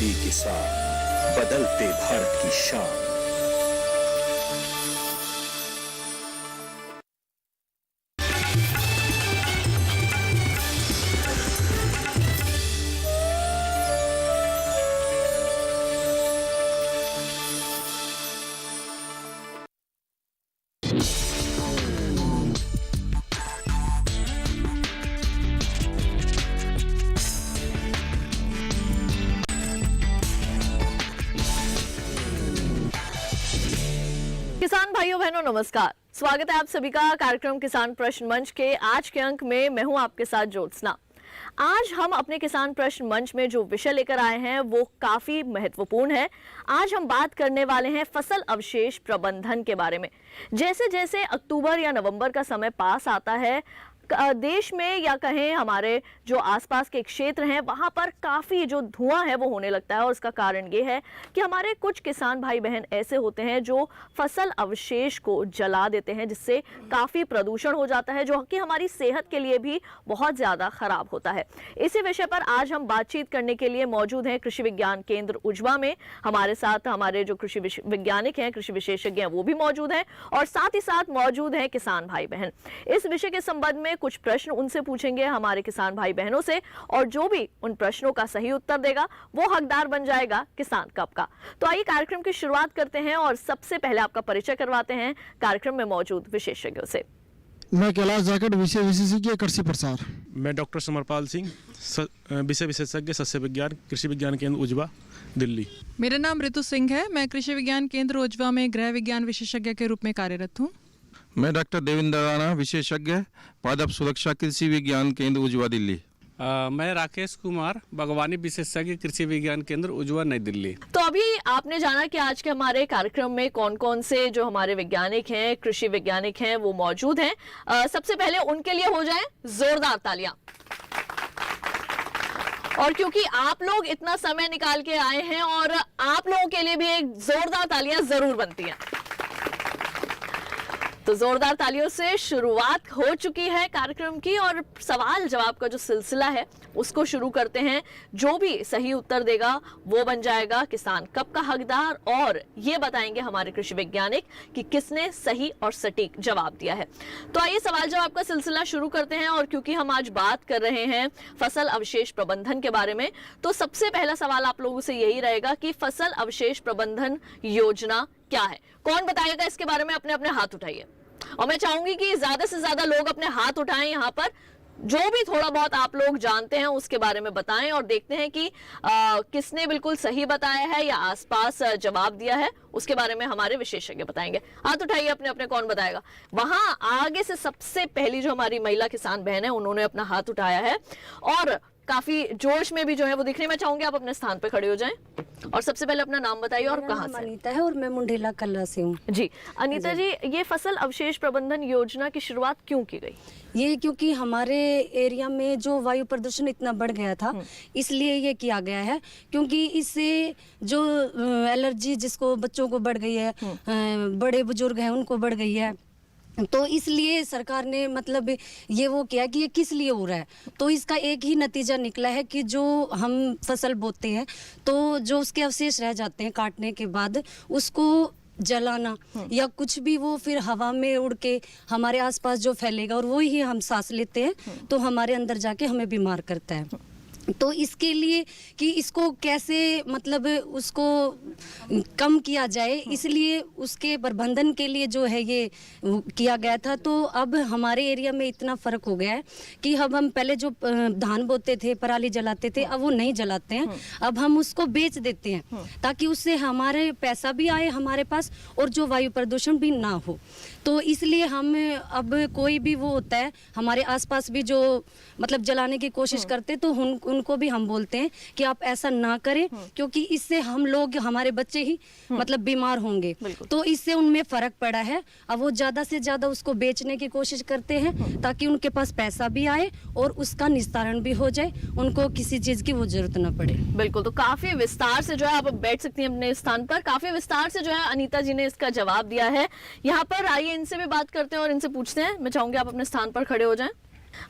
दिल्ली किसान, बदलते भारत की शान। किसान भाइयों बहनों नमस्कार, स्वागत है आप सभी का कार्यक्रम किसान प्रश्न मंच के आज के अंक में। मैं हूं आपके साथ ज्योत्सना। आज हम अपने किसान प्रश्न मंच में जो विषय लेकर आए हैं वो काफी महत्वपूर्ण है। आज हम बात करने वाले हैं फसल अवशेष प्रबंधन के बारे में। जैसे जैसे अक्टूबर या नवंबर का समय पास आता है, देश में या कहें हमारे जो आसपास के क्षेत्र हैं वहां पर काफी जो धुआं है वो होने लगता है। और इसका कारण ये है कि हमारे कुछ किसान भाई बहन ऐसे होते हैं जो फसल अवशेष को जला देते हैं, जिससे काफी प्रदूषण हो जाता है, जो कि हमारी सेहत के लिए भी बहुत ज्यादा खराब होता है। इसी विषय पर आज हम बातचीत करने के लिए मौजूद हैं कृषि विज्ञान केंद्र उजवा में। हमारे साथ हमारे जो कृषि वैज्ञानिक हैं, कृषि विशेषज्ञ हैं, वो भी मौजूद हैं और साथ ही साथ मौजूद हैं किसान भाई बहन। इस विषय के संबंध में कुछ प्रश्न उनसे पूछेंगे हमारे किसान भाई बहनों से, और जो भी उन प्रश्नों का सही उत्तर देगा वो हकदार बन जाएगा किसान कप का। तो आइए कार्यक्रम की शुरुआत करते हैं और सबसे पहले आपका परिचय करवाते हैं कार्यक्रम में मौजूद विशेषज्ञों से। मैं कैलाश जाकेट विषय विशेषज्ञ कृषि प्रसार। मैं डॉक्टर समरपाल सिंह, विषय विशेषज्ञ सस्य विज्ञान, कृषि विज्ञान केंद्र उजवा, दिल्ली। मेरा नाम ऋतु सिंह है। मैं कृषि विज्ञान केंद्र उजवा में गृह विज्ञान विशेषज्ञ के रूप में कार्यरत हूँ। मैं डॉक्टर देवेंद्र राणा, विशेषज्ञ पादप सुरक्षा, कृषि विज्ञान केंद्र उजवा, दिल्ली। मैं राकेश कुमार, बागवानी विशेषज्ञ, कृषि विज्ञान केंद्र उजवा, नई दिल्ली। तो अभी आपने जाना कि आज के हमारे कार्यक्रम में कौन कौन से जो हमारे वैज्ञानिक हैं, कृषि वैज्ञानिक हैं, वो मौजूद हैं। सबसे पहले उनके लिए हो जाए जोरदार तालियां। और क्योंकि आप लोग इतना समय निकाल के आए हैं और आप लोगों के लिए भी एक जोरदार तालियां जरूर बनती हैं। तो जोरदार तालियों से शुरुआत हो चुकी है कार्यक्रम की और सवाल जवाब का जो सिलसिला है उसको शुरू करते हैं। जो भी सही उत्तर देगा वो बन जाएगा किसान कप का हकदार, और ये बताएंगे हमारे कृषि वैज्ञानिक कि किसने सही और सटीक जवाब दिया है। तो आइए सवाल जवाब का सिलसिला शुरू करते हैं। और क्योंकि हम आज बात कर रहे हैं फसल अवशेष प्रबंधन के बारे में, तो सबसे पहला सवाल आप लोगों से यही रहेगा कि फसल अवशेष प्रबंधन योजना क्या है। कौन बताएगा इसके बारे में? अपने अपने हाथ उठाइए और मैं चाहूंगी कि ज्यादा से ज्यादा लोग अपने हाथ उठाएं। यहाँ पर जो भी थोड़ा बहुत आप लोग जानते हैं उसके बारे में बताएं और देखते हैं कि किसने बिल्कुल सही बताया है या आसपास जवाब दिया है, उसके बारे में हमारे विशेषज्ञ बताएंगे। हाथ उठाइए अपने अपने, कौन बताएगा। वहां आगे से सबसे पहली जो हमारी महिला किसान बहन है उन्होंने अपना हाथ उठाया है और काफी जोश में भी जो है वो दिखने में। चाहूंगी आप अपने स्थान पे खड़े हो जाएं और सबसे पहले अपना नाम बताइए और कहां से। अनीता है और मैं मुंडेला कल्ला से हूँ। जी अनीता जी, ये फसल अवशेष प्रबंधन योजना की शुरुआत क्यों की गई? ये क्योंकि हमारे एरिया में जो वायु प्रदूषण इतना बढ़ गया था, इसलिए ये किया गया है। क्योंकि इससे जो एलर्जी जिसको बच्चों को बढ़ गई है, बड़े बुजुर्ग हैं उनको बढ़ गई है, तो इसलिए सरकार ने मतलब ये वो किया कि ये किस लिए हो रहा है। तो इसका एक ही नतीजा निकला है कि जो हम फसल बोते हैं तो जो उसके अवशेष रह जाते हैं काटने के बाद, उसको जलाना या कुछ भी वो फिर हवा में उड़ के हमारे आसपास जो फैलेगा और वो ही हम सांस लेते हैं तो हमारे अंदर जाके हमें बीमार करता है। तो इसके लिए कि इसको कैसे मतलब उसको कम किया जाए, इसलिए उसके प्रबंधन के लिए जो है ये किया गया था। तो अब हमारे एरिया में इतना फ़र्क हो गया है कि अब हम पहले जो धान बोते थे, पराली जलाते थे, अब वो नहीं जलाते हैं। अब हम उसको बेच देते हैं ताकि उससे हमारे पैसा भी आए हमारे पास और जो वायु प्रदूषण भी ना हो। तो इसलिए हम अब कोई भी वो होता है हमारे आसपास भी जो मतलब जलाने की कोशिश करते, तो उनको भी हम बोलते हैं कि आप ऐसा ना करें, क्योंकि इससे हम लोग, हमारे बच्चे ही मतलब बीमार होंगे। तो इससे उनमें फर्क पड़ा है। अब वो ज्यादा से ज्यादा उसको बेचने की कोशिश करते हैं ताकि उनके पास पैसा भी आए और उसका निस्तारण भी हो जाए, उनको किसी चीज की वो जरूरत ना पड़े। बिल्कुल, तो काफी विस्तार से जो है आप बैठ सकती हैं अपने स्थान पर। काफी विस्तार से जो है अनीता जी ने इसका जवाब दिया है। यहाँ पर आइए इनसे भी बात करते हैं और इनसे पूछते हैं। मैं चाहूंगी आप अपने स्थान पर खड़े हो जाएं।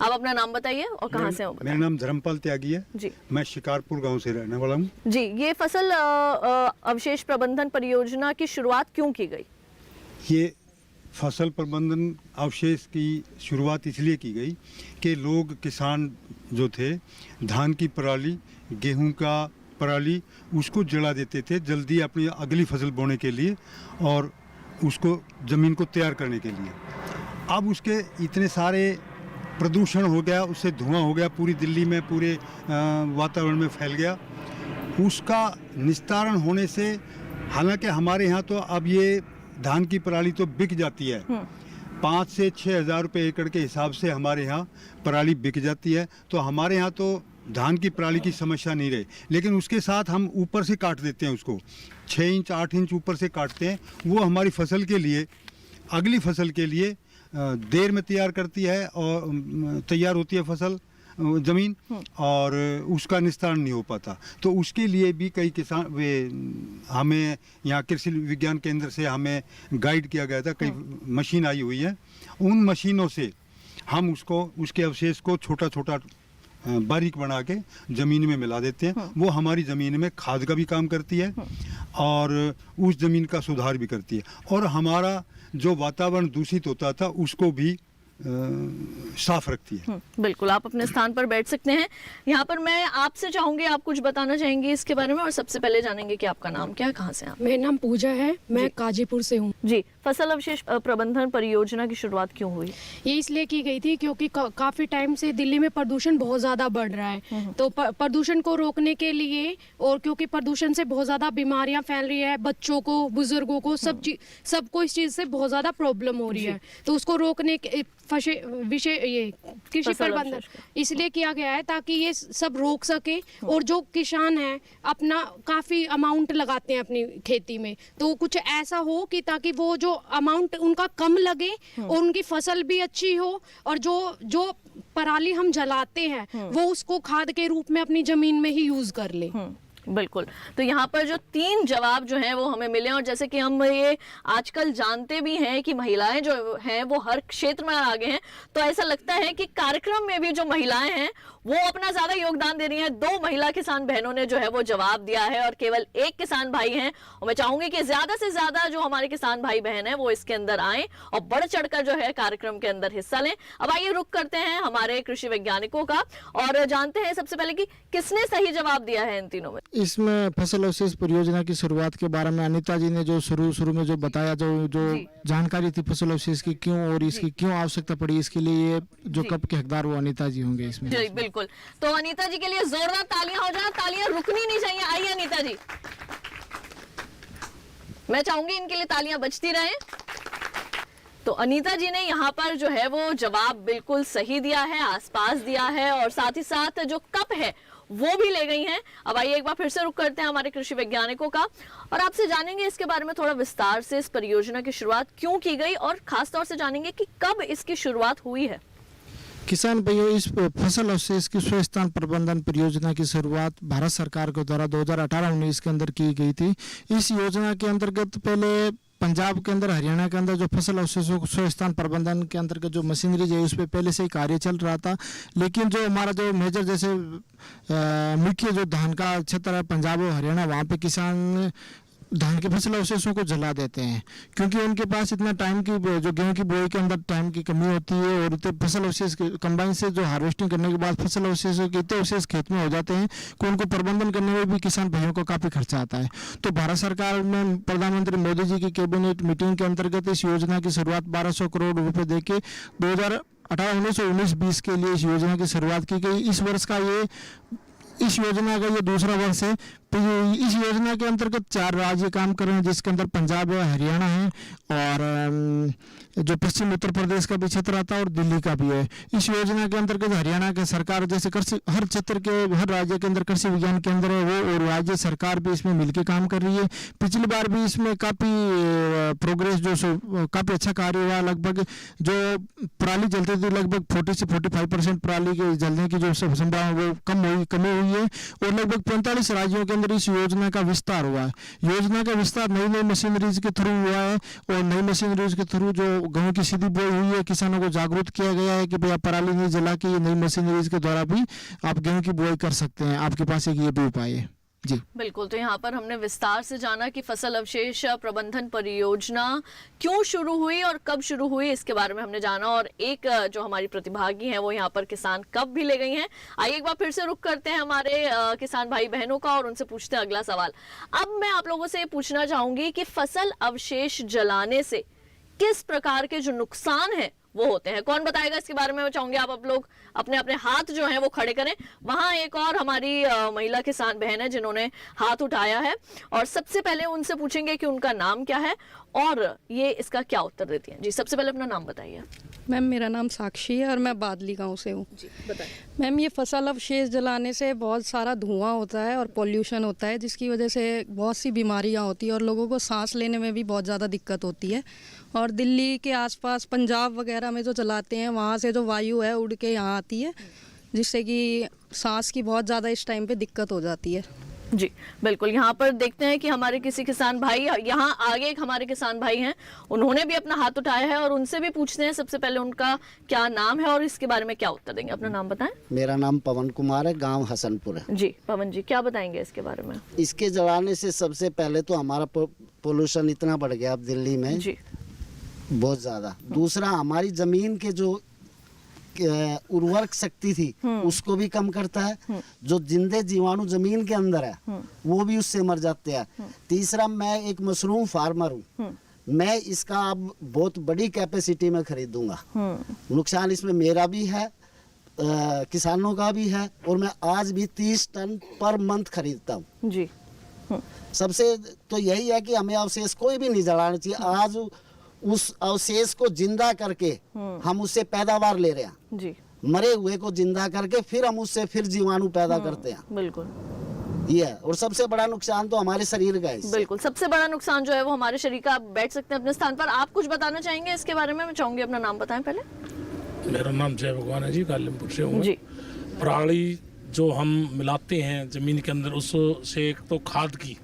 आप अपना नाम बताइए और कहाँ से हो? मेरा नाम धर्मपाल त्यागी है जी मैं शिकारपुर गांव से रहने वाला हूँ। जी, ये फसल अवशेष प्रबंधन परियोजना की शुरुआत क्यों की गई? ये फसल प्रबंधन अवशेष की शुरुआत इसलिए की गई कि लोग किसान जो थे धान की पराली, गेहूं का पराली उसको जला देते थे जल्दी अपनी अगली फसल बोने के लिए और उसको ज़मीन को तैयार करने के लिए। अब उसके इतने सारे प्रदूषण हो गया, उससे धुआं हो गया, पूरी दिल्ली में पूरे वातावरण में फैल गया। उसका निस्तारण होने से हालांकि हमारे यहाँ तो अब ये धान की पराली तो बिक जाती है, 5 से 6 हज़ार रुपये एकड़ के हिसाब से हमारे यहाँ पराली बिक जाती है, तो हमारे यहाँ तो धान की पराली की समस्या नहीं रही। लेकिन उसके साथ हम ऊपर से काट देते हैं, उसको 6 इंच 8 इंच ऊपर से काटते हैं। वो हमारी फसल के लिए, अगली फसल के लिए देर में तैयार करती है और तैयार होती है फसल ज़मीन और उसका निस्तारण नहीं हो पाता। तो उसके लिए भी कई किसान हमें यहाँ कृषि विज्ञान केंद्र से हमें गाइड किया गया था, कई मशीन आई हुई है। उन मशीनों से हम उसके अवशेष को छोटा छोटा बारीक बना के ज़मीन में मिला देते हैं। वो हमारी ज़मीन में खाद का भी काम करती है और उस ज़मीन का सुधार भी करती है और हमारा जो वातावरण दूषित होता था उसको भी साफ रखती है। बिल्कुल, आप अपने स्थान पर बैठ सकते हैं। यहाँ पर मैं आपसे चाहूंगी, आप कुछ बताना चाहेंगे इसके बारे में और सबसे पहले जानेंगे कि आपका नाम क्या है, कहाँ से आप? मेरा नाम पूजा है, मैं काजीपुर से हूँ। जी, फसल अवशेष प्रबंधन परियोजना की शुरुआत क्यों हुई? ये इसलिए की गई थी क्योंकि काफी टाइम से दिल्ली में प्रदूषण बहुत ज्यादा बढ़ रहा है, तो प्रदूषण को रोकने के लिए और क्योंकि प्रदूषण से बहुत ज्यादा बीमारियां फैल रही है, बच्चों को, बुजुर्गों को, सबको इस चीज से बहुत ज्यादा प्रॉब्लम हो रही है, तो उसको रोकने के विषय ये कृषि प्रबंधन इसलिए किया गया है ताकि ये सब रोक सके। और जो किसान हैं अपना काफी अमाउंट लगाते हैं अपनी खेती में, तो कुछ ऐसा हो कि ताकि वो जो अमाउंट उनका कम लगे और उनकी फसल भी अच्छी हो और जो पराली हम जलाते हैं वो उसको खाद के रूप में अपनी जमीन में ही यूज कर ले। बिल्कुल, तो यहाँ पर जो 3 जवाब जो हैं वो हमें मिले और जैसे कि हम ये आजकल जानते भी हैं कि महिलाएं जो हैं वो हर क्षेत्र में आगे हैं, तो ऐसा लगता है कि कार्यक्रम में भी जो महिलाएं हैं वो अपना ज्यादा योगदान दे रही हैं। 2 महिला किसान बहनों ने जो है वो जवाब दिया है और केवल 1 किसान भाई हैं, और मैं चाहूंगी कि ज्यादा से ज्यादा जो हमारे किसान भाई बहन हैं वो इसके अंदर आए और बढ़ चढ़कर जो है कार्यक्रम के अंदर हिस्सा लें। अब आइए रुक करते हैं हमारे कृषि वैज्ञानिकों का और जानते हैं सबसे पहले कि किसने सही जवाब दिया है इन तीनों में। इसमें फसल अवशेष परियोजना की शुरुआत के बारे में अनीता जी ने जो शुरू में जो बताया, जो जानकारी थी फसल अवशेष की क्यों और इसकी क्यों आवश्यकता पड़ी, इसके लिए जो कप के हकदार वो अनीता जी होंगे इसमें। जी बिल्कुल, तो अनीता जी के लिए जोरदार तालियां हो जाए, तालियां रुकनी नहीं चाहिए। आइए अनीता जी, मैं चाहूंगी इनके लिए तालियां बजती रहें। तो अनीता जी ने यहाँ पर जो है वो जवाब बिल्कुल सही दिया है, आसपास दिया है और साथ ही साथ जो कप है वो भी ले गई हैं। अब आइए एक बार फिर से रुक करते हैं हमारे कृषि वैज्ञानिकों का और आपसे जानेंगे इसके बारे में थोड़ा विस्तार से, इस परियोजना की शुरुआत क्यों की गई और खास तौर से जानेंगे कि कब इसकी शुरुआत हुई है। किसान भाइयों, इस फसल अवशेष की स्वस्थान प्रबंधन परियोजना की शुरुआत भारत सरकार के द्वारा 2018-19 के अंदर की गई थी। इस योजना के अंतर्गत पहले पंजाब के अंदर, हरियाणा के अंदर जो फसल अवशेषों को स्वस्थान प्रबंधन के अंतर्गत जो मशीनरी है उस पर पहले से ही कार्य चल रहा था। लेकिन जो हमारा जो मेजर जैसे मुख्य जो धान का क्षेत्र है पंजाब और हरियाणा, वहाँ पे किसान धान के फसल अवशेषों को जला देते हैं क्योंकि उनके पास इतना टाइम की, जो गेहूं की बुआई के अंदर टाइम की कमी होती है और इतने फसल अवशेष कंबाइन से जो हार्वेस्टिंग करने के बाद फसल अवशेषों के इतने अवशेष खेत में हो जाते हैं कि उनको प्रबंधन करने में भी किसान भाइयों को काफी खर्चा आता है। तो भारत सरकार में प्रधानमंत्री मोदी जी की कैबिनेट मीटिंग के अंतर्गत इस योजना की शुरुआत 1200 करोड़ रुपए देके 2018-19 के लिए इस योजना की शुरुआत की गई। इस योजना का ये दूसरा वर्ष है। तो इस योजना के अंतर्गत 4 राज्य काम कर रहे हैं, जिसके अंदर पंजाब है, हरियाणा है और जो पश्चिम उत्तर प्रदेश का भी क्षेत्र आता है और दिल्ली का भी है। इस योजना के अंतर्गत हरियाणा के सरकार जैसे कृषि, हर क्षेत्र के हर राज्य के अंदर कृषि विज्ञान केंद्र है वो, और राज्य सरकार भी इसमें मिलकर काम कर रही है। पिछली बार भी इसमें काफ़ी प्रोग्रेस, जो काफ़ी अच्छा कार्य हुआ। लगभग जो पराली जलती थी लगभग 40 से 45% पराली के जलने की जो संभावना वो कमी हुई है और लगभग 45 राज्यों के अंदर इस योजना का विस्तार हुआ है। योजना का विस्तार नई नई मशीनरीज के थ्रू हुआ है और नई मशीनरीज के थ्रू जो गेहूं की सीधी बोई हुई है, किसानों को जागरूक किया गया है कि भैया पराली नहीं जला के ये नई मशीनरीज के द्वारा भी आप गेहूं की बुआई कर सकते हैं। आपके पास एक ये भी उपाय है जी। बिल्कुल, तो यहाँ पर हमने विस्तार से जाना कि फसल अवशेष प्रबंधन परियोजना क्यों शुरू हुई और कब शुरू हुई, इसके बारे में हमने जाना। और एक जो हमारी प्रतिभागी हैं वो यहाँ पर किसान कब भी ले गई हैं। आइए एक बार फिर से रुक करते हैं हमारे किसान भाई बहनों का और उनसे पूछते हैं अगला सवाल। अब मैं आप लोगों से ये पूछना चाहूंगी कि फसल अवशेष जलाने से किस प्रकार के जो नुकसान है वो होते हैं, कौन बताएगा इसके बारे में। मैं चाहूंगी आप लोग अपने अपने हाथ जो हैं वो खड़े करें। वहां एक और हमारी महिला किसान बहन है जिन्होंने हाथ उठाया है और सबसे पहले उनसे पूछेंगे कि उनका नाम क्या है और ये इसका क्या उत्तर देती हैं। जी, सबसे पहले अपना नाम बताइए। मैम, मेरा नाम साक्षी है और मैं बादली गांव से हूँ। जी बताइए। मैम, ये फसल अवशेष जलाने से बहुत सारा धुआं होता है और पोल्यूशन होता है, जिसकी वजह से बहुत सी बीमारियाँ होती है और लोगों को सांस लेने में भी बहुत ज़्यादा दिक्कत होती है। और दिल्ली के आसपास पंजाब वगैरह में जो जलाते हैं वहाँ से जो वायु है उड़ के यहाँ आती है, जिससे कि सांस की बहुत ज़्यादा इस टाइम पे दिक्कत हो जाती है। जी बिल्कुल, यहाँ पर देखते हैं कि हमारे किसी किसान भाई, यहाँ आगे एक हमारे किसान भाई हैं, उन्होंने भी अपना हाथ उठाया है और उनसे भी पूछते हैं सबसे पहले उनका क्या नाम है और इसके बारे में क्या उत्तर देंगे। अपना नाम बताएं। मेरा नाम पवन कुमार है, गांव हसनपुर है। जी पवन जी, क्या बताएंगे इसके बारे में। इसके जलाने से सबसे पहले तो हमारा पोल्यूशन इतना बढ़ गया अब दिल्ली में जी, बहुत ज़्यादा। दूसरा, हमारी ज़मीन के जो उर्वरक शक्ति थी उसको भी कम करता है। जो जिंदे जीवाणु जमीन के अंदर है वो भी उससे मर जाते हैं। तीसरा, मैं एक मशरूम फार्मर हूँ, मैं इसका अब बहुत बड़ी कैपेसिटी में खरीदूंगा। नुकसान इसमें मेरा भी है, किसानों का भी है और मैं आज भी 30 टन पर मंथ खरीदता हूँ जी। सबसे तो यही है कि हमें अवशेष कोई भी नहीं जलाना चाहिए। आज उस अवशेष को जिंदा करके हम उससे पैदावार ले रहे हैं जी। मरे हुए को जिंदा करके फिर हम उससे फिर जीवाणु पैदा करते हैं। बिल्कुल, ये है। और सबसे बड़ा नुकसान तो हमारे शरीर का है। बिल्कुल, सबसे बड़ा नुकसान जो है वो हमारे शरीर का। आप बैठ सकते हैं अपने स्थान पर। आप कुछ बताना चाहेंगे इसके बारे में। मैं चाहूंगी अपना नाम बताएं पहले। मेरा नाम जय भगवान है जी, कालिमपुर से हूँ जी। पराली जो हम मिलाते हैं जमीन के अंदर, उससे एक तो खाद की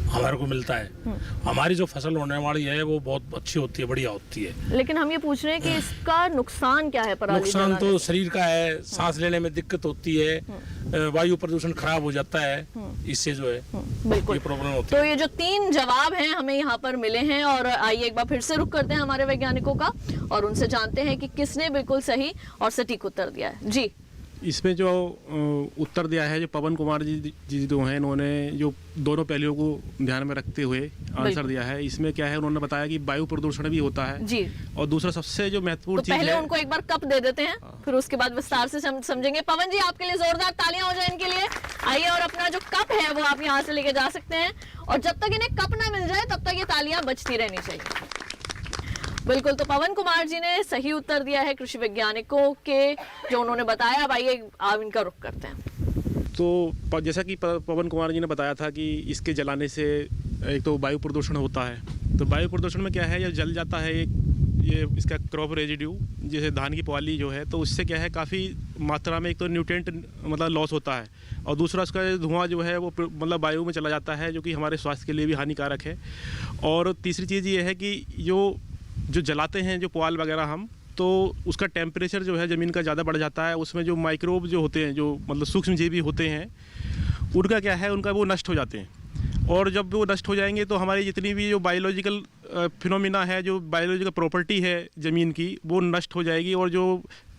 हमारे को मिलता है। हमारी जो फसल होने वाली है वो बहुत अच्छी होती है, बढ़िया होती है। लेकिन हम ये पूछ रहे हैं कि इसका नुकसान क्या है पराली नुकसान जलाने तो से? शरीर का है, सांस लेने में दिक्कत होती है, वायु प्रदूषण खराब हो जाता है, इससे जो है बिल्कुल ये प्रॉब्लम होती है। तो ये जो 3 जवाब हैं हमें यहाँ पर मिले हैं और आइए एक बार फिर से रुक करते हैं हमारे वैज्ञानिकों का और उनसे जानते हैं कि किसने बिल्कुल सही और सटीक उत्तर दिया है। जी, इसमें जो उत्तर दिया है जो पवन कुमार जी जो हैं, इन्होंने जो दोनों पहलुओं को ध्यान में रखते हुए आंसर दिया है। इसमें क्या है, उन्होंने बताया कि वायु प्रदूषण भी होता है जी। और दूसरा सबसे जो महत्वपूर्ण तो चीज पहले है, उनको एक बार कप दे देते हैं, फिर उसके बाद विस्तार से समझेंगे। पवन जी, आपके लिए जोरदार तालियां हो जाए इनके लिए। आइए और अपना जो कप है वो आप यहाँ से लेके जा सकते हैं और जब तक इन्हें कप ना मिल जाए तब तक ये तालियां बजती रहनी चाहिए। बिल्कुल, तो पवन कुमार जी ने सही उत्तर दिया है कृषि वैज्ञानिकों के जो उन्होंने बताया। अब आइए आप इनका रुख करते हैं। तो जैसा कि पवन कुमार जी ने बताया था कि इसके जलाने से एक तो वायु प्रदूषण होता है। तो वायु प्रदूषण में क्या है, ये जल जाता है ये इसका क्रॉप रेजिड्यू, जैसे धान की पुआली जो है, तो उससे क्या है काफ़ी मात्रा में एक तो न्यूट्रिएंट मतलब लॉस होता है और दूसरा उसका धुआं जो है वो मतलब वायु में चला जाता है, जो कि हमारे स्वास्थ्य के लिए भी हानिकारक है। और तीसरी चीज़ ये है कि जो जलाते हैं जो पुआल वगैरह हम, तो उसका टेम्परेचर जो है ज़मीन का ज़्यादा बढ़ जाता है। उसमें जो माइक्रोब जो होते हैं, जो मतलब सूक्ष्म जीवी होते हैं, उनका क्या है, उनका वो नष्ट हो जाते हैं। और जब वो नष्ट हो जाएंगे तो हमारी जितनी भी जो बायोलॉजिकल फिनोमिना है, जो बायोलॉजिकल प्रॉपर्टी है ज़मीन की, वो नष्ट हो जाएगी और जो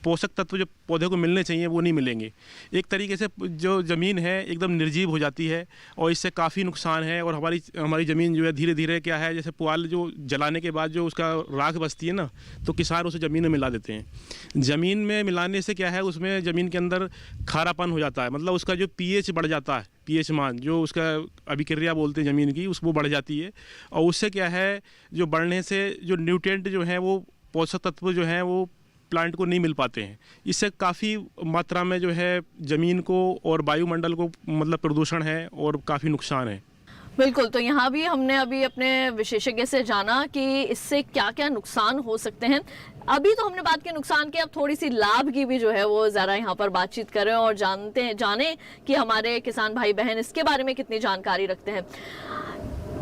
पोषक तत्व जो पौधे को मिलने चाहिए वो नहीं मिलेंगे। एक तरीके से जो ज़मीन है एकदम निर्जीव हो जाती है और इससे काफ़ी नुकसान है। और हमारी ज़मीन जो है धीरे धीरे क्या है, जैसे पुआल जो जलाने के बाद जो उसका राख बचती है ना, तो किसान उसे ज़मीन में मिला देते हैं। ज़मीन में मिलाने से क्या है, उसमें ज़मीन के अंदर खारापन हो जाता है, मतलब उसका जो pH बढ़ जाता है, pH मान जो उसका अभिक्रिया बोलते हैं ज़मीन की, वो बढ़ जाती है। और उससे क्या है, जो बढ़ने से जो न्यूट्रिएंट जो हैं, वो पोषक तत्व जो हैं वो प्लांट को नहीं मिल पाते हैं। इससे काफ़ी मात्रा में जो है ज़मीन को और वायुमंडल को मतलब प्रदूषण है और काफ़ी नुकसान है। बिल्कुल, तो यहाँ भी हमने अभी अपने विशेषज्ञ से जाना कि इससे क्या क्या नुकसान हो सकते हैं। अभी तो हमने बात की नुकसान की, अब थोड़ी सी लाभ की भी जो है वो जरा यहाँ पर बातचीत करें और जाने कि हमारे किसान भाई बहन इसके बारे में कितनी जानकारी रखते हैं।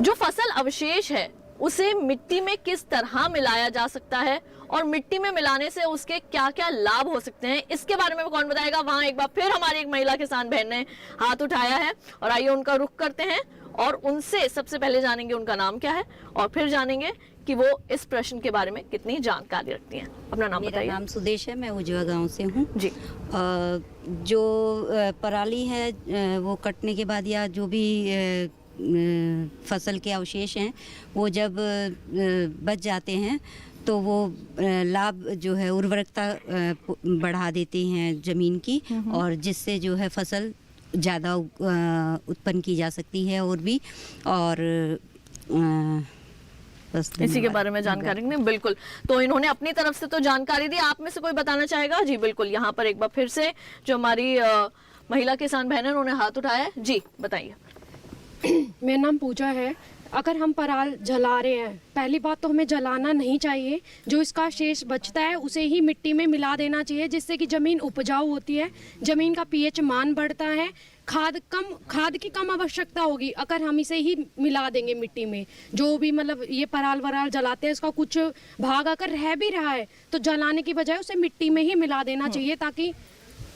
जो फसल अवशेष है उसे मिट्टी में किस तरह मिलाया जा सकता है और मिट्टी में मिलाने से उसके क्या क्या लाभ हो सकते हैं, इसके बारे में कौन बताएगा। वहां एक बार फिर हमारी एक महिला किसान बहन ने हाथ उठाया है और आइए उनका रुख करते हैं और उनसे सबसे पहले जानेंगे उनका नाम क्या है और फिर जानेंगे कि वो इस प्रश्न के बारे में कितनी जानकारी रखती हैं। अपना नाम बताइए। नाम सुदेश है, मैं उजवा गांव से हूँ जी। जो पराली है वो कटने के बाद या जो भी फसल के अवशेष हैं वो जब बच जाते हैं तो वो लाभ जो है उर्वरकता बढ़ा देते हैं ज़मीन की और जिससे जो है फसल ज़्यादा उत्पन्न की जा सकती है और भी और बस इसी के बारे में जानकारी नहीं। बिल्कुल, तो इन्होंने अपनी तरफ से तो जानकारी दी, आप में से कोई बताना चाहेगा? जी बिल्कुल, यहाँ पर एक बार फिर से जो हमारी महिला किसान बहन है उन्होंने हाथ उठाया है। जी बताइए। मेरा नाम पूजा है। अगर हम पराल जला रहे हैं, पहली बात तो हमें जलाना नहीं चाहिए, जो इसका शेष बचता है उसे ही मिट्टी में मिला देना चाहिए जिससे कि ज़मीन उपजाऊ होती है, ज़मीन का पीएच मान बढ़ता है, खाद की कम आवश्यकता होगी अगर हम इसे ही मिला देंगे मिट्टी में। जो भी मतलब ये पराल वराल जलाते हैं इसका कुछ भाग अगर रह भी रहा है तो जलाने की बजाय उसे मिट्टी में ही मिला देना चाहिए ताकि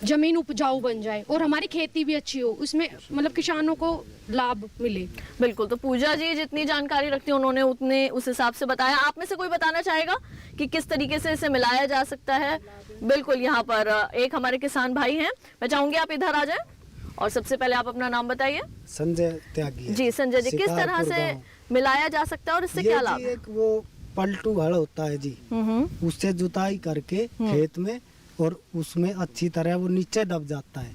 जमीन उपजाऊ बन जाए और हमारी खेती भी अच्छी हो, उसमें मतलब किसानों को लाभ मिले। बिल्कुल, तो पूजा जी जितनी जानकारी रखती हैं उन्होंने उतने उस हिसाब से बताया। आप में से कोई बताना चाहेगा कि किस तरीके से इसे मिलाया जा सकता है? बिल्कुल, यहाँ पर एक हमारे किसान भाई हैं, मैं चाहूंगी आप इधर आ जाए और सबसे पहले आप अपना नाम बताइए। संजय त्यागी। जी संजय जी, किस तरह से मिलाया जा सकता है और इससे क्या लाभ? एक वो पलटू हल होता है जी, उससे जुताई करके खेत में और उसमें अच्छी तरह वो नीचे दब जाता है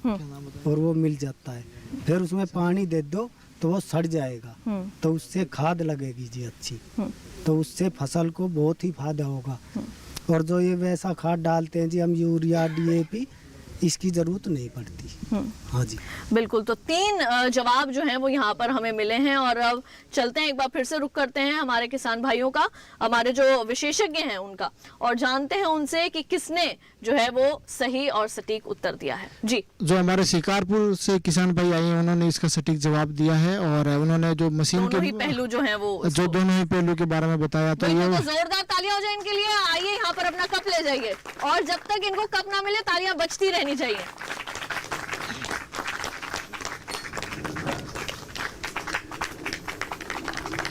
और वो मिल जाता है, फिर उसमें पानी दे दो तो वो सड़ जाएगा, तो उससे खाद लगेगी जी अच्छी, तो उससे फसल को बहुत ही फायदा होगा। और जो ये वैसा खाद डालते हैं जी हम यूरिया DAP, इसकी जरूरत नहीं पड़ती। हाँ जी बिल्कुल, तो 3 जवाब जो हैं वो यहाँ पर हमें मिले हैं और अब चलते हैं, एक बार फिर से रुक करते हैं हमारे किसान भाइयों का, हमारे जो विशेषज्ञ हैं उनका, और जानते हैं उनसे कि किसने जो है वो सही और सटीक उत्तर दिया है। जी, जो हमारे शिकारपुर से किसान भाई आए हैं उन्होंने इसका सटीक जवाब दिया है और उन्होंने जो मशीन के पहलू जो है वो जो दोनों ही पहलू के बारे में बताया। तो ये जोरदार तालियां हो जाए इनके लिए। आइए यहाँ पर अपना कप ले जाइए और जब तक इनको कप ना मिले तालियां बजती रहनी चाहिए।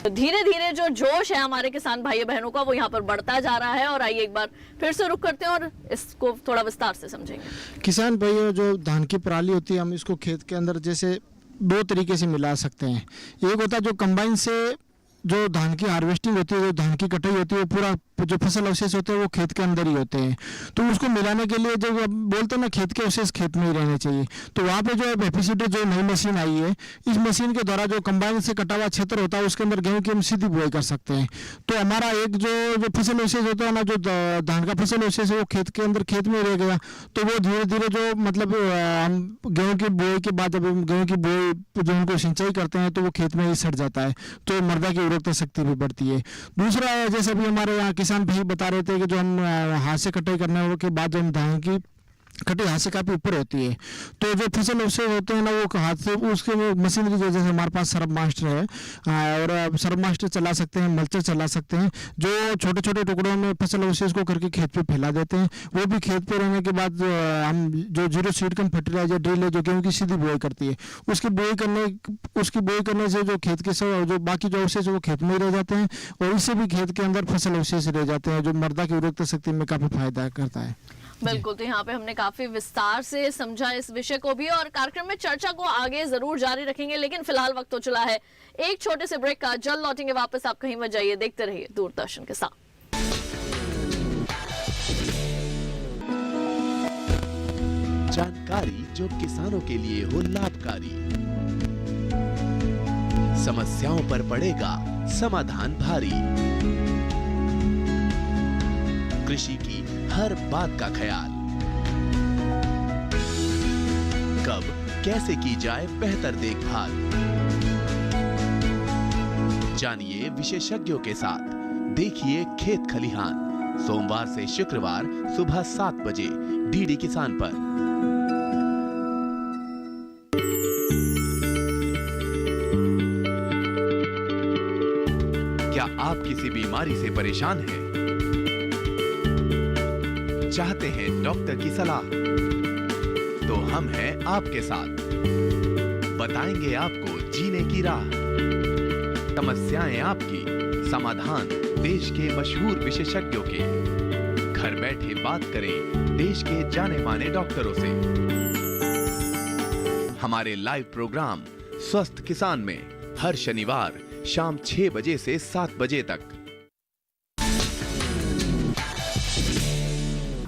धीरे धीरे जो जोश है हमारे किसान भाई बहनों का वो यहाँ पर बढ़ता जा रहा है और आइए एक बार फिर से रुक करते हैं और इसको थोड़ा विस्तार से समझेंगे। किसान भाइयों, जो धान की पराली होती है हम इसको खेत के अंदर जैसे 2 तरीके से मिला सकते हैं। एक होता है जो कंबाइन से जो धान की हार्वेस्टिंग होती है, जो धान की कटाई होती है, वो पूरा जो फसल अवशेष होते हैं वो खेत के अंदर ही होते हैं। तो उसको मिलाने के लिए जो बोलते हैं ना खेत के अवशेष खेत में ही रहने चाहिए, तो वहाँ पे जो बेफिसिटर जो नई मशीन आई है, इस मशीन के द्वारा जो कंबाइन से कटा हुआ क्षेत्र होता है उसके अंदर गेहूं की हम सीधी बुआई कर सकते हैं। तो हमारा एक जो फसल अवशेष होता है ना, जो धान का फसल अवशेष है वो खेत के अंदर खेत में रह गया, तो वो धीरे धीरे जो मतलब हम गेहूँ की बुआई के बाद जब गेहूँ की बुआई जो उनको सिंचाई करते हैं तो वो खेत में ही सड़ जाता है, तो मृदा की उर्वरकता शक्ति भी बढ़ती है। दूसरा जैसे अभी हमारे यहाँ किसान भाई बता रहे थे कि जो हम हाथ से कटाई करने के बाद जो हम धान की कटी हाथ से काफी ऊपर होती है, तो जो फसल उससे होते हैं ना वो हाथ से उसके मशीनरी जैसे हमारे पास सरब मास्टर है और सरब मास्टर चला सकते हैं, मल्चर चला सकते हैं, जो छोटे छोटे टुकड़ों में फसल अवशेष को करके खेत पे फैला देते हैं। वो भी खेत पे रहने के बाद हम जो 0 सीड कम फर्टिलाइजर ड्रिल है जो गेहूं की सीधी बुआई करती है, उसकी बुआई करने से जो खेत के जो बाकी जो अवशेष है वो खेत में ही रह जाते हैं और इससे भी खेत के अंदर फसल अवशेष रह जाते हैं, जो मृदा की उर्वरकता शक्ति में काफी फायदा करता है। बिल्कुल, तो यहाँ पे हमने काफी विस्तार से समझा इस विषय को भी और कार्यक्रम में चर्चा को आगे जरूर जारी रखेंगे, लेकिन फिलहाल वक्त हो चला है एक छोटे से ब्रेक का। जल्द लौटेंगे वापस, आप कहीं मत जाइए, देखते रहिए दूरदर्शन के साथ। जानकारी जो किसानों के लिए हो लाभकारी, समस्याओं पर पड़ेगा समाधान भारी, कृषि की हर बात का ख्याल, कब कैसे की जाए बेहतर देखभाल, जानिए विशेषज्ञों के साथ, देखिए खेत खलिहान, सोमवार से शुक्रवार सुबह 7 बजे डीडी किसान पर। क्या आप किसी बीमारी से परेशान हैं? चाहते हैं डॉक्टर की सलाह? तो हम हैं आपके साथ। बताएंगे आपको जीने की राह। समस्याएं आपकी, समाधान देश के मशहूर विशेषज्ञों के। घर बैठे बात करें देश के जाने माने डॉक्टरों से। हमारे लाइव प्रोग्राम स्वस्थ किसान में हर शनिवार शाम 6 बजे से 7 बजे तक।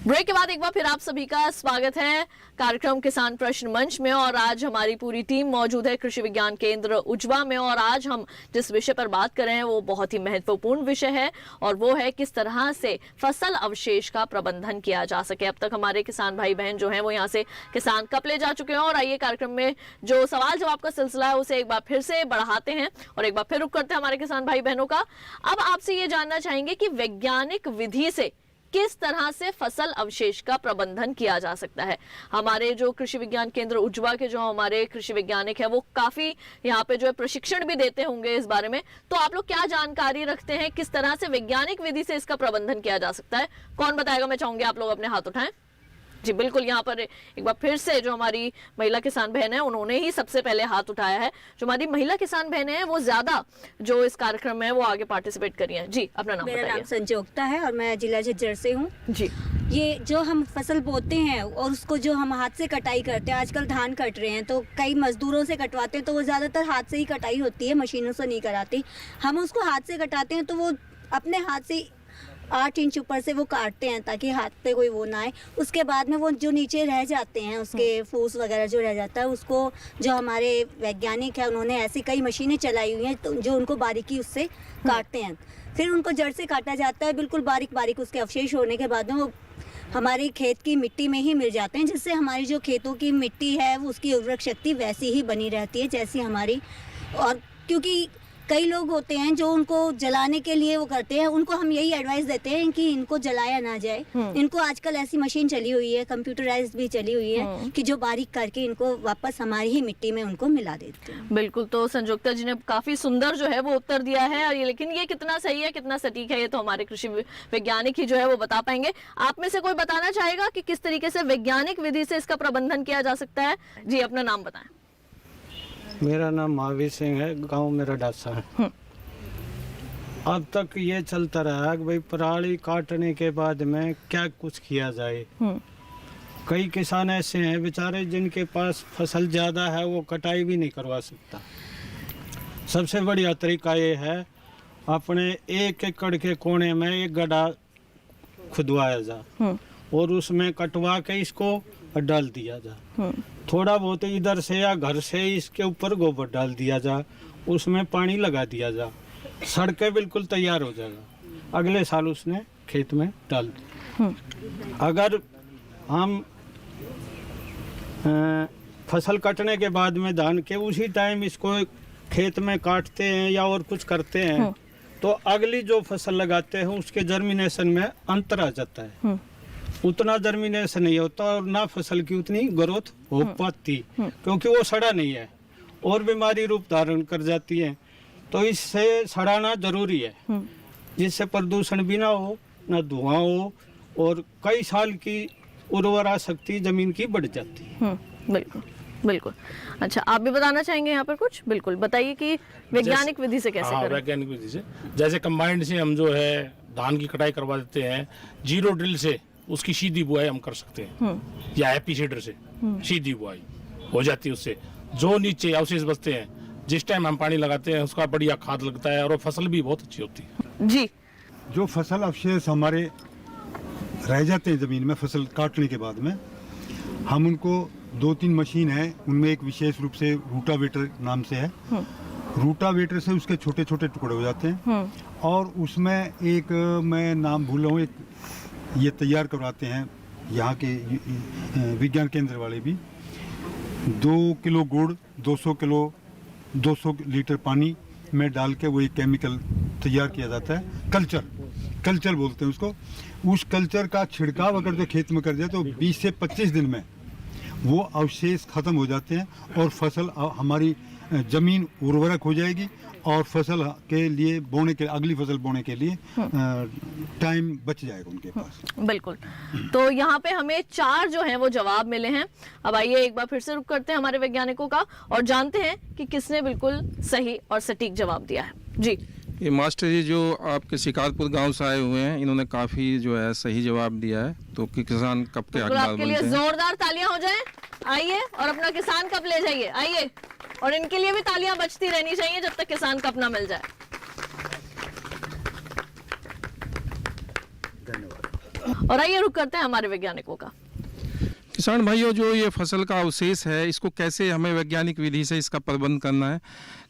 ब्रेक के बाद एक बार फिर आप सभी का स्वागत है कार्यक्रम किसान प्रश्न मंच में। और आज हमारी पूरी टीम मौजूद है कृषि विज्ञान केंद्र उजवा में। और आज हम जिस विषय पर बात कर रहे हैं वो बहुत ही महत्वपूर्ण विषय है, और वो है किस तरह से फसल अवशेष का प्रबंधन किया जा सके। अब तक हमारे किसान भाई बहन जो हैं वो यहाँ से किसान कप ले जा चुके हैं। और आइए कार्यक्रम में जो सवाल जवाब का सिलसिला है उसे एक बार फिर से बढ़ाते हैं और एक बार फिर रुक करते हैं हमारे किसान भाई बहनों का। अब आपसे ये जानना चाहेंगे कि वैज्ञानिक विधि से किस तरह से फसल अवशेष का प्रबंधन किया जा सकता है। हमारे जो कृषि विज्ञान केंद्र उजवा के जो हमारे कृषि वैज्ञानिक है वो काफी यहाँ पे जो है प्रशिक्षण भी देते होंगे इस बारे में। तो आप लोग क्या जानकारी रखते हैं, किस तरह से वैज्ञानिक विधि से इसका प्रबंधन किया जा सकता है? कौन बताएगा? मैं चाहूंगी आप लोग अपने हाथ उठाएं। जी बिल्कुल, यहाँ पर एक बार फिर से जो हमारी महिला किसान बहन है उन्होंने ही सबसे पहले हाथ उठाया है। जो हमारी महिला किसान बहन है वो ज्यादा जो इस कार्यक्रम में वो आगे पार्टिसिपेट करी है। जी अपना नाम बताइए। मेरा नाम संजोक्ता है और मैं जिला झज्जर से हूँ। जी, ये जो हम फसल बोते हैं और उसको जो हम हाथ से कटाई करते हैं, आजकल धान कट रहे हैं तो कई मजदूरों से कटवाते हैं, तो वो ज़्यादातर हाथ से ही कटाई होती है, मशीनों से नहीं कराती। हम उसको हाथ से कटाते हैं तो वो अपने हाथ से 8 इंच ऊपर से वो काटते हैं ताकि हाथ पे कोई वो ना आए। उसके बाद में वो जो नीचे रह जाते हैं उसके फूस वगैरह जो रह जाता है उसको जो हमारे वैज्ञानिक हैं उन्होंने ऐसी कई मशीनें चलाई हुई हैं तो जो उनको बारीकी उससे काटते हैं। फिर उनको जड़ से काटा जाता है, बिल्कुल बारीक बारीक। उसके अवशेष होने के बाद में वो हमारे खेत की मिट्टी में ही मिल जाते हैं, जिससे हमारी जो खेतों की मिट्टी है वो उसकी उर्वरक शक्ति वैसी ही बनी रहती है जैसी हमारी। और क्योंकि कई लोग होते हैं जो उनको जलाने के लिए वो करते हैं, उनको हम यही एडवाइस देते हैं कि इनको जलाया ना जाए। इनको आजकल ऐसी मशीन चली हुई है, कंप्यूटराइज्ड भी चली हुई है कि जो बारीक करके इनको वापस हमारी ही मिट्टी में उनको मिला देते हैं। बिल्कुल, तो संजोक्ता जी ने काफी सुंदर जो है वो उत्तर दिया है। और ये लेकिन ये कितना सही है कितना सटीक है ये तो हमारे कृषि वैज्ञानिक ही जो है वो बता पाएंगे। आप में से कोई बताना चाहेगा कि किस तरीके से वैज्ञानिक विधि से इसका प्रबंधन किया जा सकता है? जी अपना नाम बताएं। मेरा नाम महावीर सिंह है, गांव मेरा डासा है। अब तक ये चलता रहा कि भाई पराली काटने के बाद में क्या कुछ किया जाए। कई किसान ऐसे हैं बेचारे जिनके पास फसल ज़्यादा है, वो कटाई भी नहीं करवा सकता। सबसे बढ़िया तरीका ये है अपने 1 एकड़ के कोने में एक गड्ढा खुदवाया जा और उसमें कटवा के इसको डाल दिया जा। थोड़ा बहुत इधर से या घर से इसके ऊपर गोबर डाल दिया जा, उसमें पानी लगा दिया जा, सड़कें बिल्कुल तैयार हो जाएगा। अगले साल उसने खेत में डाल दी। अगर हम फसल कटने के बाद में धान के उसी टाइम इसको खेत में काटते हैं या और कुछ करते हैं तो अगली जो फसल लगाते हैं उसके जर्मिनेशन में अंतर आ जाता है। उतना जर्मिनेशन नहीं होता और ना फसल की उतनी ग्रोथ हो पाती क्योंकि वो सड़ा नहीं है और बीमारी रूप धारण कर जाती है। तो इससे सड़ाना जरूरी है जिससे प्रदूषण भी ना हो, ना धुआं हो और कई साल की उर्वरा शक्ति जमीन की बढ़ जाती है। बिल्कुल बिल्कुल। अच्छा, आप भी बताना चाहेंगे यहाँ पर कुछ? बिल्कुल बताइए कि वैज्ञानिक विधि से कैसे करें? वैज्ञानिक विधि से जैसे कंबाइंड से हम जो है धान की कटाई करवा देते हैं, 0 ड्रिल से उसकी सीधी बुआई हम कर सकते हैं या हैप्पी सीडर से सीधी बुआई हो जाती है। उससे जो नीचे अवशेष बचते हैं जिस टाइम हम पानी लगाते हैं उसका बढ़िया खाद लगता है और फसल भी बहुत अच्छी होती है। जी, जो फसल अवशेष हमारे रह जाते हैं ज़मीन में फसल काटने के बाद में, हम उनको 2-3 मशीन है, उनमें एक विशेष रूप से रूटावेटर नाम से है। रूटावेटर से उसके छोटे छोटे टुकड़े हो जाते हैं और उसमें एक मैं नाम भूल रहा हूँ, एक ये तैयार करवाते हैं यहाँ के विज्ञान केंद्र वाले भी। 2 किलो गुड़ 200 लीटर पानी में डाल के वो एक केमिकल तैयार किया जाता है, कल्चर कल्चर बोलते हैं उसको, उस कल्चर का छिड़काव अगर जो खेत में कर दिया तो 20 से 25 दिन में वो अवशेष खत्म हो जाते हैं और फसल हमारी जमीन उर्वरक हो जाएगी और फसल के लिए बोने के अगली फसल बोने के लिए टाइम बच जाएगा उनके पास। बिल्कुल। तो यहाँ पे हमें 4 जो हैं वो जवाब मिले हैं। अब आइए एक बार फिर से रुक करते हैं हमारे वैज्ञानिकों का और जानते हैं कि किसने बिल्कुल सही और सटीक जवाब दिया है। जी ये मास्टर जी जो आपके शिकारपुर गांव से आए हुए हैं, इन्होंने काफ़ी जो है सही जवाब दिया है। तो कि किसान कब के हकदार आपके लिए बनते हैं। जोरदार तालियां हो जाए। आइए और अपना किसान कप ले जाइए। आइए और इनके लिए भी तालियां बजती रहनी चाहिए जब तक किसान कप ना मिल जाए। धन्यवाद। और आइए रुक करते हैं हमारे वैज्ञानिकों का। किसान भाइयों, जो ये फसल का अवशेष है इसको कैसे हमें वैज्ञानिक विधि से इसका प्रबंध करना है।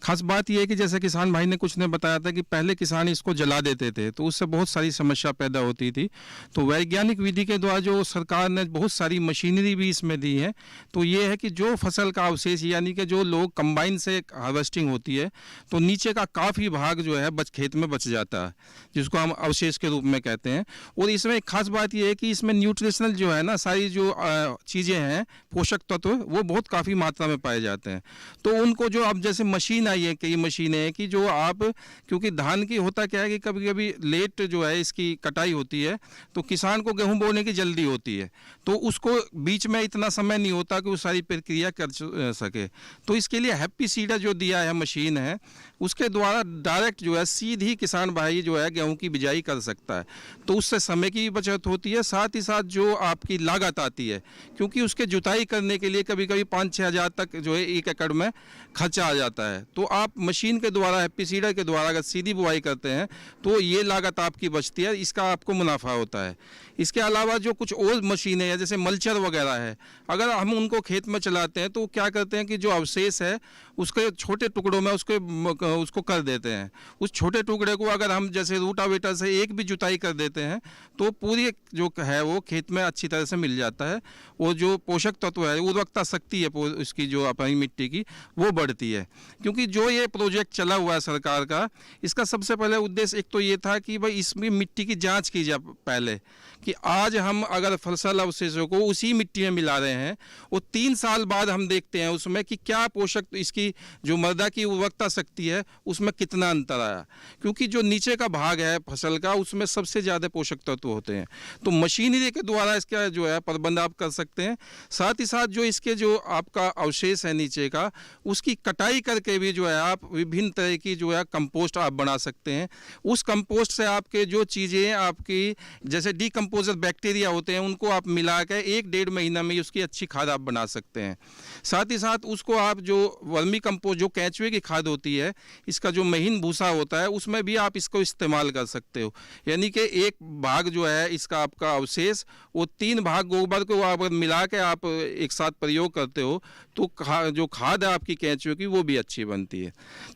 खास बात यह है कि जैसे किसान भाई ने कुछ ने बताया था कि पहले किसान इसको जला देते थे तो उससे बहुत सारी समस्या पैदा होती थी। तो वैज्ञानिक विधि के द्वारा जो सरकार ने बहुत सारी मशीनरी भी इसमें दी है, तो ये है कि जो फसल का अवशेष यानी कि जो लोग कंबाइन से हार्वेस्टिंग होती है तो नीचे का काफ़ी भाग जो है खेत में बच जाता है, जिसको हम अवशेष के रूप में कहते हैं। और इसमें एक खास बात यह है कि इसमें न्यूट्रिशनल जो है ना सारी जो चीज़ें हैं, पोषक तत्व, वो बहुत काफ़ी मात्रा में पाए जाते हैं। तो उनको जो अब जैसे मशीन आई है, कई मशीनें हैं कि जो आप, क्योंकि धान की होता क्या है कि कभी कभी लेट जो है इसकी कटाई होती है तो किसान को गेहूं बोने की जल्दी होती है, तो उसको बीच में इतना समय नहीं होता कि वो सारी प्रक्रिया कर सके। तो इसके लिए हैप्पी सीडर जो दिया है मशीन है, उसके द्वारा डायरेक्ट जो है सीधी किसान भाई जो है गेहूं की बिजाई कर सकता है। तो उससे समय की बचत होती है, साथ ही साथ जो आपकी लागत आती है, क्योंकि उसके जुताई करने के लिए कभी कभी 5-6 हज़ार तक जो है 1 एकड़ में खर्चा आ जाता है। तो आप मशीन के द्वारा, हैप्पी सीडर के द्वारा अगर सीधी बुआई करते हैं तो ये लागत आपकी बचती है, इसका आपको मुनाफा होता है। इसके अलावा जो कुछ और मशीनें हैं जैसे मल्चर वगैरह है, अगर हम उनको खेत में चलाते हैं तो क्या करते हैं कि जो अवशेष है उसके छोटे टुकड़ों में उसको कर देते हैं। उस छोटे टुकड़े को अगर हम जैसे रूटावेटर से एक भी जुताई कर देते हैं तो पूरी जो है वो खेत में अच्छी तरह से मिल जाता है। वो जो पोषक तत्व है, उर्वरकता शक्ति है इसकी जो अपनी मिट्टी की, वो बढ़ती है। क्योंकि जो ये प्रोजेक्ट चला हुआ है सरकार का, इसका सबसे पहले उद्देश्य एक तो ये था कि भाई इसमें मिट्टी की जांच की जाए पहले, कि आज हम अगर फसल अवशेषों को उसी मिट्टी में मिला रहे हैं और 3 साल बाद हम देखते हैं उसमें कि क्या पोषक, इसकी जो मृदा की उर्वरकता शक्ति है उसमें कितना अंतर आया। क्योंकि जो नीचे का भाग है फसल का उसमें सबसे ज़्यादा पोषक तत्व होते हैं। तो मशीनरी के द्वारा इसका जो है प्रबंध आप कर सकते हैं। साथ ही साथ जो इसके जो आपका अवशेष है नीचे का, उसकी कटाई करके भी जो है आप विभिन्न तरह की जो है कंपोस्ट आप बना सकते हैं। उस कंपोस्ट से आपके जो चीज़ें आपकी जैसे डीकम्पोजर बैक्टीरिया होते हैं उनको आप मिला के 1-1.5 महीना में उसकी अच्छी खाद आप बना सकते हैं। साथ ही साथ उसको आप जो वर्मी कंपोस्ट, जो केंचुए की खाद होती है, इसका जो महीन भूसा होता है उसमें भी आप इसको इस्तेमाल कर सकते हो। यानी कि एक भाग जो है इसका आपका अवशेष, वो 3 भाग गोबर को आप मिला के आप एक साथ प्रयोग करते हो तो जो खाद है आपकी केंचुए की वो भी अच्छी बनती है।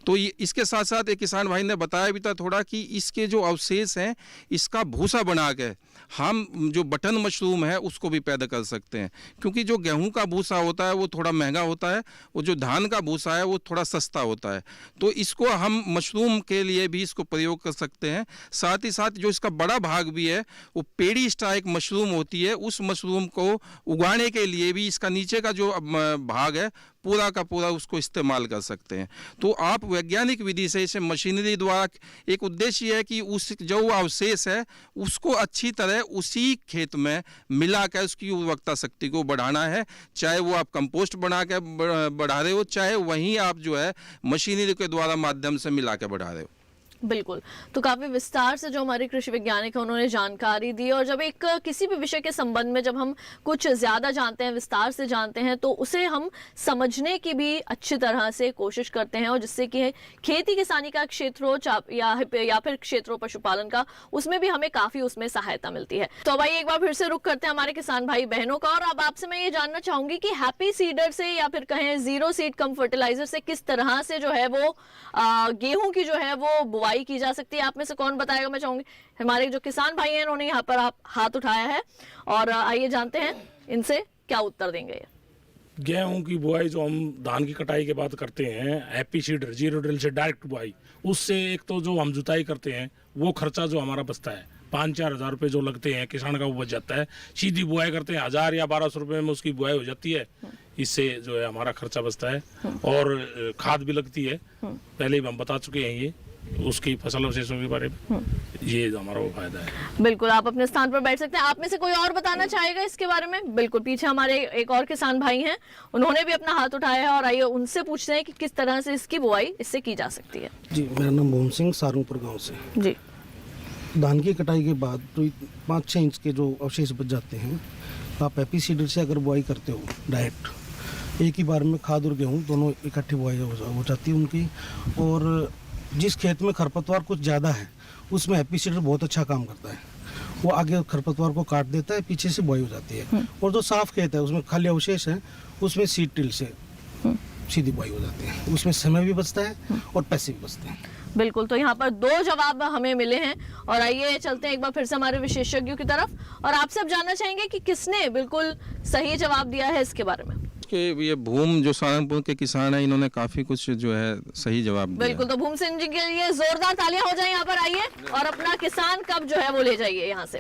तो इसके साथ साथ एक किसान भाई ने बताया भी था थोड़ा कि इसके जो अवशेष हैं इसका भूसा बना के हम जो बटन मशरूम है उसको भी पैदा कर सकते हैं। क्योंकि जो गेहूं का भूसा होता है वो थोड़ा महंगा होता है और जो धान का भूसा है वो थोड़ा सस्ता होता है। तो इसको हम मशरूम के लिए भी इसको प्रयोग कर सकते हैं। साथ ही साथ जो इसका बड़ा भाग भी है वो पेड़ी स्ट्राइक मशरूम होती है, उस मशरूम को उगाने के लिए भी इसका नीचे का जो भाग है पूरा का पूरा उसको इस्तेमाल कर सकते हैं। तो आप वैज्ञानिक विधि से इसे मशीनरी द्वारा, एक उद्देश्य है कि उस जो अवशेष है उसको अच्छी तरह उसी खेत में मिला कर उसकी उर्वरकता शक्ति को बढ़ाना है। चाहे वो आप कंपोस्ट बना के बढ़ा रहे हो, चाहे वहीं आप जो है मशीनरी के द्वारा माध्यम से मिला के बढ़ा रहे हो। बिल्कुल। तो काफ़ी विस्तार से जो हमारे कृषि वैज्ञानिक हैं उन्होंने जानकारी दी। और जब एक किसी भी विषय के संबंध में जब हम कुछ ज़्यादा जानते हैं, विस्तार से जानते हैं, तो उसे हम समझने की भी अच्छी तरह से कोशिश करते हैं, और जिससे कि खेती किसानी का क्षेत्र हो या फिर क्षेत्र हो पशुपालन का, उसमें भी हमें काफ़ी उसमें सहायता मिलती है। तो भाई एक बार फिर से रुक करते हैं हमारे किसान भाई बहनों का, और अब आपसे मैं ये जानना चाहूँगी कि हैप्पी सीडर से या फिर कहें जीरो सीड कम फर्टिलाइजर से किस तरह से जो है वो गेहूँ की जो है वो बुआई की जा सकती है। आप में से कौन बताएगा? मैं चाहूंगी हमारे जो किसान भाई हैं उन्होंने यहाँ पर आप हाथ उठाया है, और आइए जानते हैं इनसे क्या उत्तर देंगे। गेहूं की बुआई जो हम धान की कटाई के बाद करते हैं, हैप्पी सीडर जीरो ड्रिल से डायरेक्ट बुआई, उससे एक तो जो हम जुताई करते हैं वो खर्चा जो हमारा बचता है 5-4 हज़ार रुपये जो लगते हैं किसान का वो बच जाता है। सीधी बुआई करते हैं 1000 या 1200 रुपये में उसकी बुआई हो जाती है। इससे जो है हमारा खर्चा बचता है और खाद भी लगती है, पहले ही हम बता चुके हैं ये उसकी फसल अवशेषों के बारे में, ये हमारा वो फायदा है। बिल्कुल, आप अपने स्थान पर बैठ सकते हैं। आप में से कोई और बताना चाहेगा इसके बारे में? बिल्कुल, पीछे हमारे एक और किसान भाई हैं, उन्होंने भी अपना हाथ उठाया है और आइए उनसे पूछते हैं कि किस तरह से इसकी बुआई इससे की जा सकती है। जी, मेरा नाम मोहन सिंह, सारंगपुर गांव से। जी, धान की कटाई के बाद तो 5-6 इंच के जो अवशेष बच जाते हैं, आप एपी सीडर से अगर बुआई करते हो डायरेक्ट, एक ही बार में खाद और गेहूँ दोनों इकट्ठी बुआई हो जाती है उनकी। और जिस खेत में खरपतवार कुछ ज़्यादा है उसमें एपी सीडर बहुत अच्छा काम करता है, वो आगे खरपतवार को काट देता है, पीछे से बुआई हो जाती है। और जो साफ खेत है उसमें खाली अवशेष है, उसमें सीड टिल से सीधी बुआई हो जाती है, उसमें समय भी बचता है और पैसे भी बचते हैं। बिल्कुल, तो यहाँ पर 2 जवाब हमें मिले हैं और आइए चलते हैं एक बार फिर से हमारे विशेषज्ञों की तरफ और आपसे अब जानना चाहेंगे कि किसने बिल्कुल सही जवाब दिया है इसके बारे में। कि ये भूम जो सारंगपुर के किसान हैं, इन्होंने काफी कुछ जो है सही जवाब दिया। बिल्कुल, तो भूम सिंह जी के लिए जोरदार तालियां हो जाए यहाँ पर। आइए और अपना किसान कप जो है वो ले जाइए यहाँ से।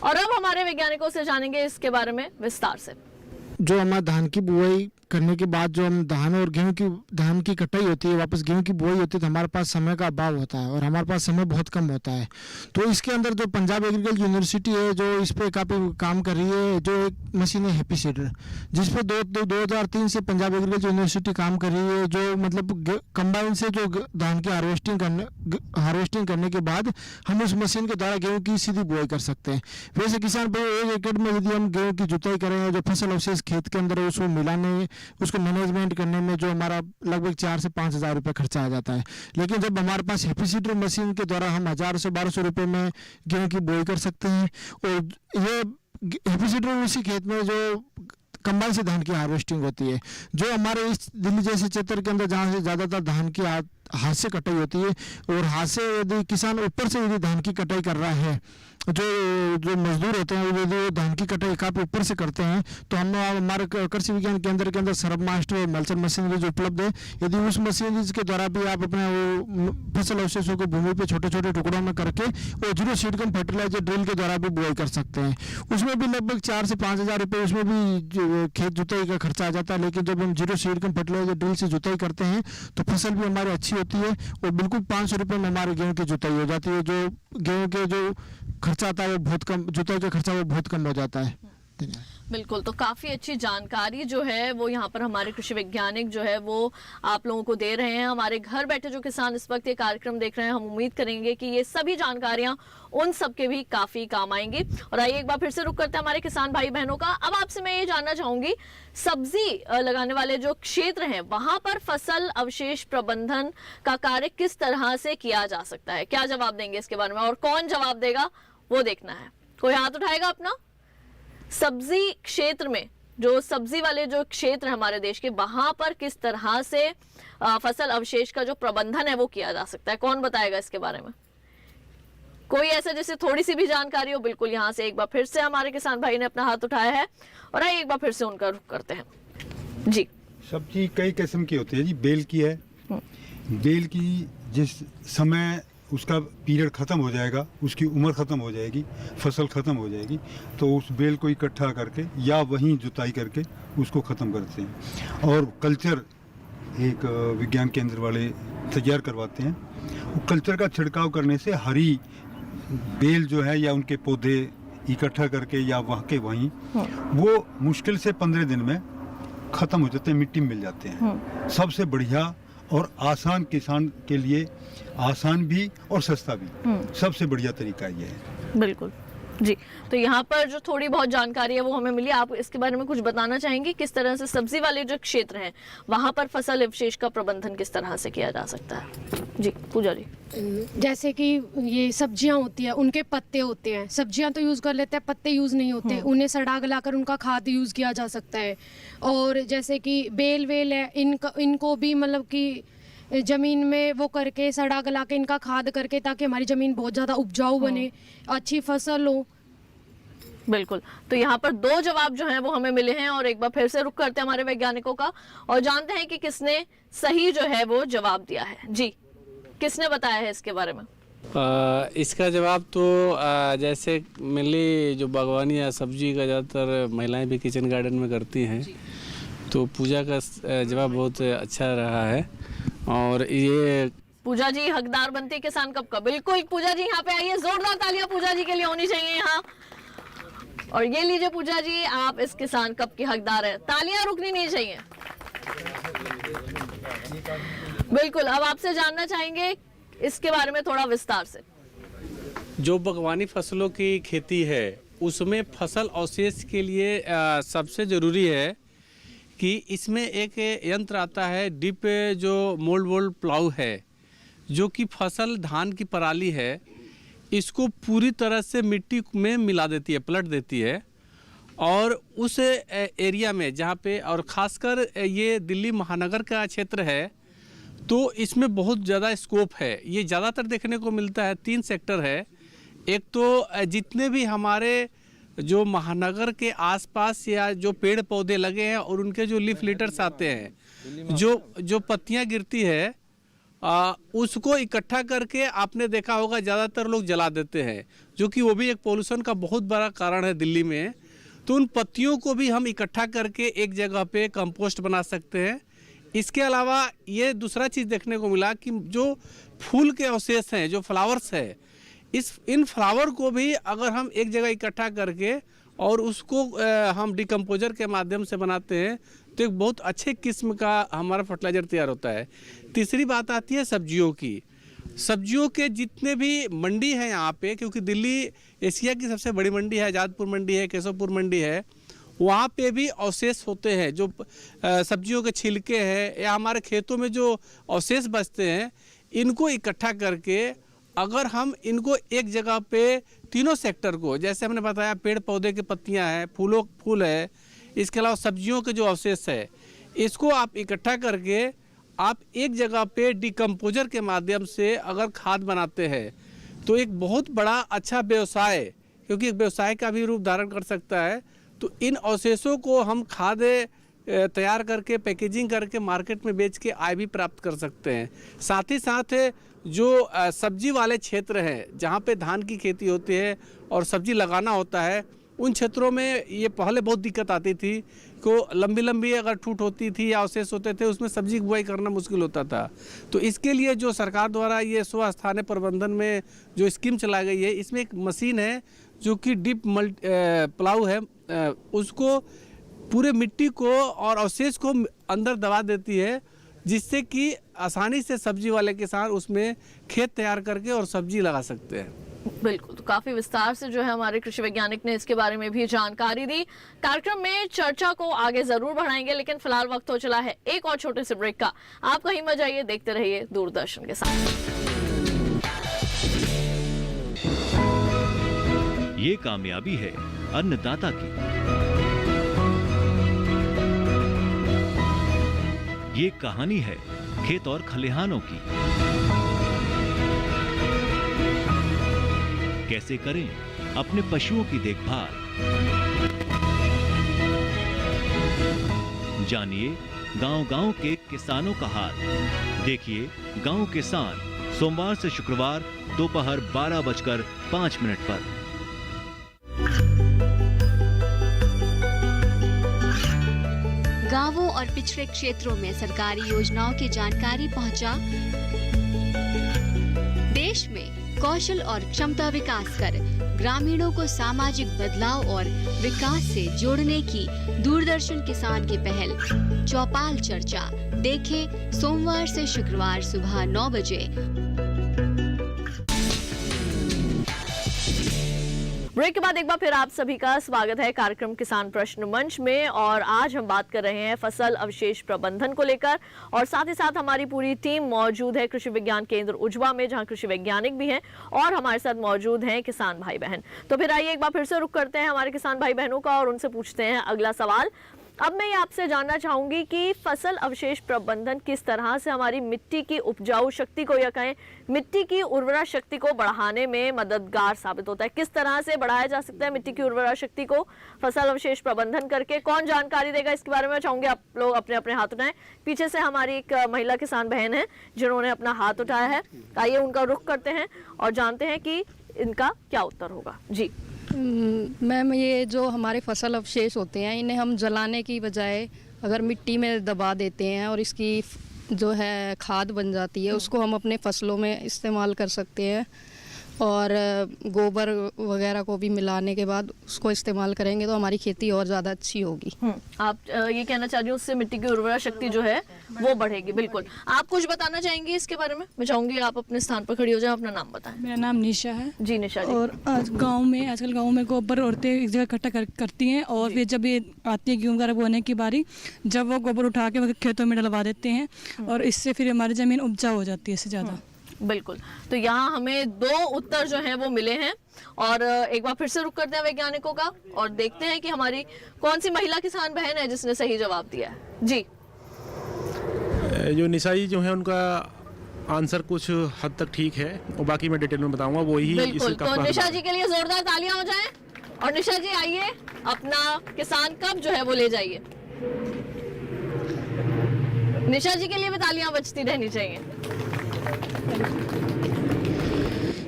और अब हमारे वैज्ञानिकों से जानेंगे इसके बारे में विस्तार से। जो हमारा धान की बुआई करने के बाद जो हम धान की कटाई होती है, वापस गेहूं की बुआई होती है, तो हमारे पास समय का अभाव होता है और हमारे पास समय बहुत कम होता है। तो इसके अंदर जो पंजाब एग्रीकल्चर यूनिवर्सिटी है जो इस पे काफ़ी काम कर रही है, जो एक मशीन है हैप्पी सीडर, जिस पे 2003 से पंजाब एग्रीकल्चर यूनिवर्सिटी काम कर रही है, जो मतलब कंबाइन से जो धान की हार्वेस्टिंग करने के बाद हम उस मशीन के द्वारा गेहूँ की सीधी बुआई कर सकते हैं। वैसे किसान भाई 1 एकड़ में यदि हम गेहूँ की जुताई करें, जो फसल अवशेष खेत के अंदर है उसको मिलाने, उसको मैनेजमेंट करने में जो हमारा लगभग 4 से 5 हज़ार रुपये खर्चा आ जाता है। लेकिन जब हमारे पास हैप्पी सीडर मशीन के द्वारा हम 1000 से 1200 रुपये में गेहूं की बुआई कर सकते हैं। और ये हैप्पी सीडर उसी खेत में जो कंबाइन से धान की हार्वेस्टिंग होती है, जो हमारे इस दिल्ली जैसे क्षेत्र के अंदर जहाँ से ज़्यादातर धान की हाथ से कटाई होती है, और हाथ से यदि किसान ऊपर से यदि धान की कटाई कर रहा है, जो मजदूर होते हैं यदि धान की कटाई काफ़ी ऊपर से करते हैं, तो हम हमारे कृषि विज्ञान केंद्र के अंदर सरब मास्टर और मल्चर मशीनरी जो उपलब्ध है, यदि उस मशीनरी के द्वारा भी आप अपने फसल अवशेषों को भूमि पे छोटे छोटे टुकड़ों में करके और 0 सीड कम फर्टिलाइजर ड्रिल के द्वारा भी बुआई कर सकते हैं। उसमें भी लगभग 4 से 5 हज़ार रुपये उसमें भी खेत जुताई का खर्चा आ जाता है। लेकिन जब हम 0 सीड कम फर्टिलाइजर ड्रिल से जुताई करते हैं तो फसल भी हमारी अच्छी होती है और बिल्कुल 500 रुपये में हमारे गेहूँ की जुताई हो जाती है। जो गेहूँ के जो खर्चा आता है वो बहुत कम, जुताई का खर्चा वो बहुत कम हो जाता है। बिल्कुल, तो काफ़ी अच्छी जानकारी जो है वो यहाँ पर हमारे कृषि वैज्ञानिक जो है वो आप लोगों को दे रहे हैं। हमारे घर बैठे जो किसान इस वक्त ये कार्यक्रम देख रहे हैं, हम उम्मीद करेंगे कि ये सभी जानकारियाँ उन सब के भी काफ़ी काम आएंगी। और आइए एक बार फिर से रुक करते हैं हमारे किसान भाई बहनों का। अब आपसे मैं ये जानना चाहूँगी, सब्जी लगाने वाले जो क्षेत्र हैं वहाँ पर फसल अवशेष प्रबंधन का कार्य किस तरह से किया जा सकता है? क्या जवाब देंगे इसके बारे में, और कौन जवाब देगा वो देखना है। कोई हाथ उठाएगा अपना? सब्जी क्षेत्र में, जो सब्जी वाले जो क्षेत्र है हमारे देश के, वहां पर किस तरह से फसल अवशेष का जो प्रबंधन है वो किया जा सकता है? कौन बताएगा इसके बारे में? कोई ऐसा जैसे थोड़ी सी भी जानकारी हो? बिल्कुल, यहाँ से एक बार फिर से हमारे किसान भाई ने अपना हाथ उठाया है और आइए एक बार फिर से उनका रुख करते हैं। जी, सब्जी कई किस्म की होती है जी। बेल की है, बेल की जिस समय उसका पीरियड ख़त्म हो जाएगा, उसकी उम्र ख़त्म हो जाएगी, फसल ख़त्म हो जाएगी, तो उस बेल को इकट्ठा करके या वहीं जुताई करके उसको ख़त्म करते हैं। और कल्चर एक विज्ञान केंद्र वाले तैयार करवाते हैं। वो कल्चर का छिड़काव करने से हरी बेल जो है या उनके पौधे इकट्ठा करके या वहाँ के वहीं वो मुश्किल से 15 दिन में ख़त्म हो जाते हैं, मिट्टी में मिल जाते हैं। सबसे बढ़िया और आसान, किसान के लिए आसान भी और सस्ता भी, सबसे बढ़िया तरीका ये है। बिल्कुल जी। तो यहाँ पर जो थोड़ी बहुत जानकारी है वो हमें मिली, आप इसके बारे में कुछ बताना चाहेंगे? किस तरह से सब्जी वाले जो क्षेत्र हैं वहाँ पर फसल अवशेष का प्रबंधन किस तरह से किया जा सकता है? जी, पूजा जी। जैसे कि ये सब्जियां होती है, उनके पत्ते होते हैं, सब्जियां तो यूज़ कर लेते हैं, पत्ते यूज़ नहीं होते, उन्हें सड़ा गलाकर उनका खाद यूज़ किया जा सकता है। और जैसे कि बेल वेल है, इनको भी मतलब कि ज़मीन में वो करके सड़ा गला के इनका खाद करके, ताकि हमारी ज़मीन बहुत ज़्यादा उपजाऊ बने, अच्छी फसल हो। बिल्कुल, तो यहाँ पर 2 जवाब जो हैं वो हमें मिले हैं और एक बार फिर से रुक करते हैं हमारे वैज्ञानिकों का और जानते हैं कि किसने सही जो है वो जवाब दिया है। जी, किसने बताया है इसके बारे में? इसका जवाब तो जैसे मेनली जो बागवानी या सब्जी का ज़्यादातर महिलाएं भी किचन गार्डन में करती हैं, तो पूजा का जवाब बहुत अच्छा रहा है। और ये पूजा जी हकदार बनते किसान कप का। बिल्कुल पूजा जी यहाँ पे आइए, जोरदार तालियां पूजा जी के लिए होनी चाहिए यहाँ। और ये लीजिए पूजा जी, आप इस किसान कप की हकदार है, तालियां रुकनी नहीं चाहिए। बिल्कुल, अब आपसे जानना चाहेंगे इसके बारे में थोड़ा विस्तार से। जो बागवानी फसलों की खेती है उसमें फसल अवशेष के लिए सबसे ज़रूरी है कि इसमें एक यंत्र आता है डिप, जो मोल्ड प्लाऊ है, जो कि फसल धान की पराली है इसको पूरी तरह से मिट्टी में मिला देती है, पलट देती है। और उस एरिया में जहाँ पे, और ख़ासकर ये दिल्ली महानगर का क्षेत्र है, तो इसमें बहुत ज़्यादा स्कोप है। ये ज़्यादातर देखने को मिलता है, 3 सेक्टर है। एक तो जितने भी हमारे जो महानगर के आसपास या जो पेड़ पौधे लगे हैं और उनके जो लीफ लिटर्स आते हैं, जो पत्तियां गिरती है, उसको इकट्ठा करके आपने देखा होगा ज़्यादातर लोग जला देते हैं, जो कि वो भी एक पोल्यूशन का बहुत बड़ा कारण है दिल्ली में। तो उन पत्तियों को भी हम इकट्ठा करके एक जगह पे कंपोस्ट बना सकते हैं। इसके अलावा ये दूसरा चीज़ देखने को मिला कि जो फूल के अवशेष हैं, जो फ्लावर्स है, इन फ्लावर को भी अगर हम एक जगह इकट्ठा करके और उसको हम डिकम्पोजर के माध्यम से बनाते हैं तो एक बहुत अच्छे किस्म का हमारा फर्टिलाइज़र तैयार होता है। तीसरी बात आती है सब्जियों की। सब्जियों के जितने भी मंडी हैं यहाँ पे, क्योंकि दिल्ली एशिया की सबसे बड़ी मंडी है, आजादपुर मंडी है, केशवपुर मंडी है, वहाँ पे भी अवशेष होते हैं। जो सब्जियों के छिलके हैं या हमारे खेतों में जो अवशेष बचते हैं, इनको इकट्ठा करके अगर हम इनको एक जगह पे तीनों सेक्टर को, जैसे हमने बताया पेड़ पौधे की पत्तियां हैं, फूल है, इसके अलावा सब्जियों के जो अवशेष है, इसको आप इकट्ठा करके आप एक जगह पे डिकम्पोजर के माध्यम से अगर खाद बनाते हैं तो एक बहुत बड़ा अच्छा व्यवसाय, क्योंकि एक व्यवसाय का भी रूप धारण कर सकता है। तो इन अवशेषों को हम खाद तैयार करके पैकेजिंग करके मार्केट में बेच के आय भी प्राप्त कर सकते हैं। साथ ही साथ जो सब्जी वाले क्षेत्र हैं जहाँ पे धान की खेती होती है और सब्जी लगाना होता है, उन क्षेत्रों में ये पहले बहुत दिक्कत आती थी को लंबी अगर ठूट होती थी या अवशेष होते थे, उसमें सब्जी की बुआई करना मुश्किल होता था। तो इसके लिए जो सरकार द्वारा ये स्वस्थानीय प्रबंधन में जो स्कीम चलाई गई है, इसमें एक मशीन है जो कि डिप प्लाऊ है, उसको पूरे मिट्टी को और अवशेष को अंदर दबा देती है, जिससे कि आसानी से सब्जी वाले किसान उसमें खेत तैयार करके और सब्जी लगा सकते हैं। बिल्कुल, तो काफी विस्तार से जो है हमारे कृषि वैज्ञानिक ने इसके बारे में भी जानकारी दी। कार्यक्रम में चर्चा को आगे जरूर बढ़ाएंगे, लेकिन फिलहाल वक्त हो चला है एक और छोटे से ब्रेक का। आप कहीं मत जाइए, देखते रहिए दूरदर्शन के साथ। ये कामयाबी है अन्नदाता की, ये कहानी है खेत और खलिहानों की। कैसे करें अपने पशुओं की देखभाल, जानिए गांव-गांव के किसानों का हाल। देखिए गांव किसान सोमवार से शुक्रवार दोपहर 12:05 पर। गांवों और पिछड़े क्षेत्रों में सरकारी योजनाओं की जानकारी पहुंचा। देश में कौशल और क्षमता विकास कर ग्रामीणों को सामाजिक बदलाव और विकास से जोड़ने की दूरदर्शन किसान की पहल चौपाल चर्चा देखें सोमवार से शुक्रवार सुबह 9 बजे। ब्रेक के बाद एक बार फिर आप सभी का स्वागत है कार्यक्रम किसान प्रश्न मंच में। और आज हम बात कर रहे हैं फसल अवशेष प्रबंधन को लेकर, और साथ ही साथ हमारी पूरी टीम मौजूद है कृषि विज्ञान केंद्र उजवा में, जहां कृषि वैज्ञानिक भी हैं और हमारे साथ मौजूद हैं किसान भाई बहन। तो फिर आइए एक बार फिर से रुख करते हैं हमारे किसान भाई बहनों का और उनसे पूछते हैं अगला सवाल अब मैं ये आपसे जानना चाहूंगी कि फसल अवशेष प्रबंधन किस तरह से हमारी मिट्टी की उपजाऊ शक्ति को या कहें मिट्टी की उर्वरा शक्ति को बढ़ाने में मददगार साबित होता है। किस तरह से बढ़ाया जा सकता है मिट्टी की उर्वरा शक्ति को फसल अवशेष प्रबंधन करके? कौन जानकारी देगा इसके बारे में? चाहूंगी आप लोग अपने अपने हाथ उठाएं। पीछे से हमारी एक महिला किसान बहन है जिन्होंने अपना हाथ उठाया है। आइए उनका रुख करते हैं और जानते हैं कि इनका क्या उत्तर होगा। जी मैम, ये जो हमारे फसल अवशेष होते हैं इन्हें हम जलाने की बजाय अगर मिट्टी में दबा देते हैं और इसकी जो है खाद बन जाती है, उसको हम अपने फसलों में इस्तेमाल कर सकते हैं। और गोबर वगैरह को भी मिलाने के बाद उसको इस्तेमाल करेंगे तो हमारी खेती और ज़्यादा अच्छी होगी। आप ये कहना चाह रही हूँ उससे मिट्टी की उर्वरा शक्ति जो है वो बढ़ेगी। बिल्कुल। आप कुछ बताना चाहेंगी इसके बारे में? मैं चाहूंगी आप अपने स्थान पर खड़ी हो जाए, अपना नाम बताएं। मेरा नाम निशा है। जी निशा जी। और आजकल गाँव में गोबर औरतें एक जगह इकट्ठा करती हैं और फिर जब ये आती है गेहूँ वगैरह बोने की बारी, जब वो गोबर उठा के खेतों में डलवा देते हैं और इससे फिर हमारी ज़मीन उपजाऊ हो जाती है इससे ज़्यादा। बिल्कुल। तो यहाँ हमें 2 उत्तर जो हैं वो मिले हैं और एक बार फिर से रुक करते हैं वैज्ञानिकों का और देखते हैं कि हमारी कौन सी महिला किसान बहन है जिसने सही जवाब दिया है। जी जो निशाई जो है उनका आंसर कुछ हद तक ठीक है और बाकी मैं डिटेल में बताऊंगा वही। बिल्कुल। तो निशा जी के लिए जोरदार तालियां हो जाएं। और निशा जी आइए, अपना किसान कप जो है वो ले जाइए। निशा जी के लिए भी तालियां बजती रहनी चाहिए।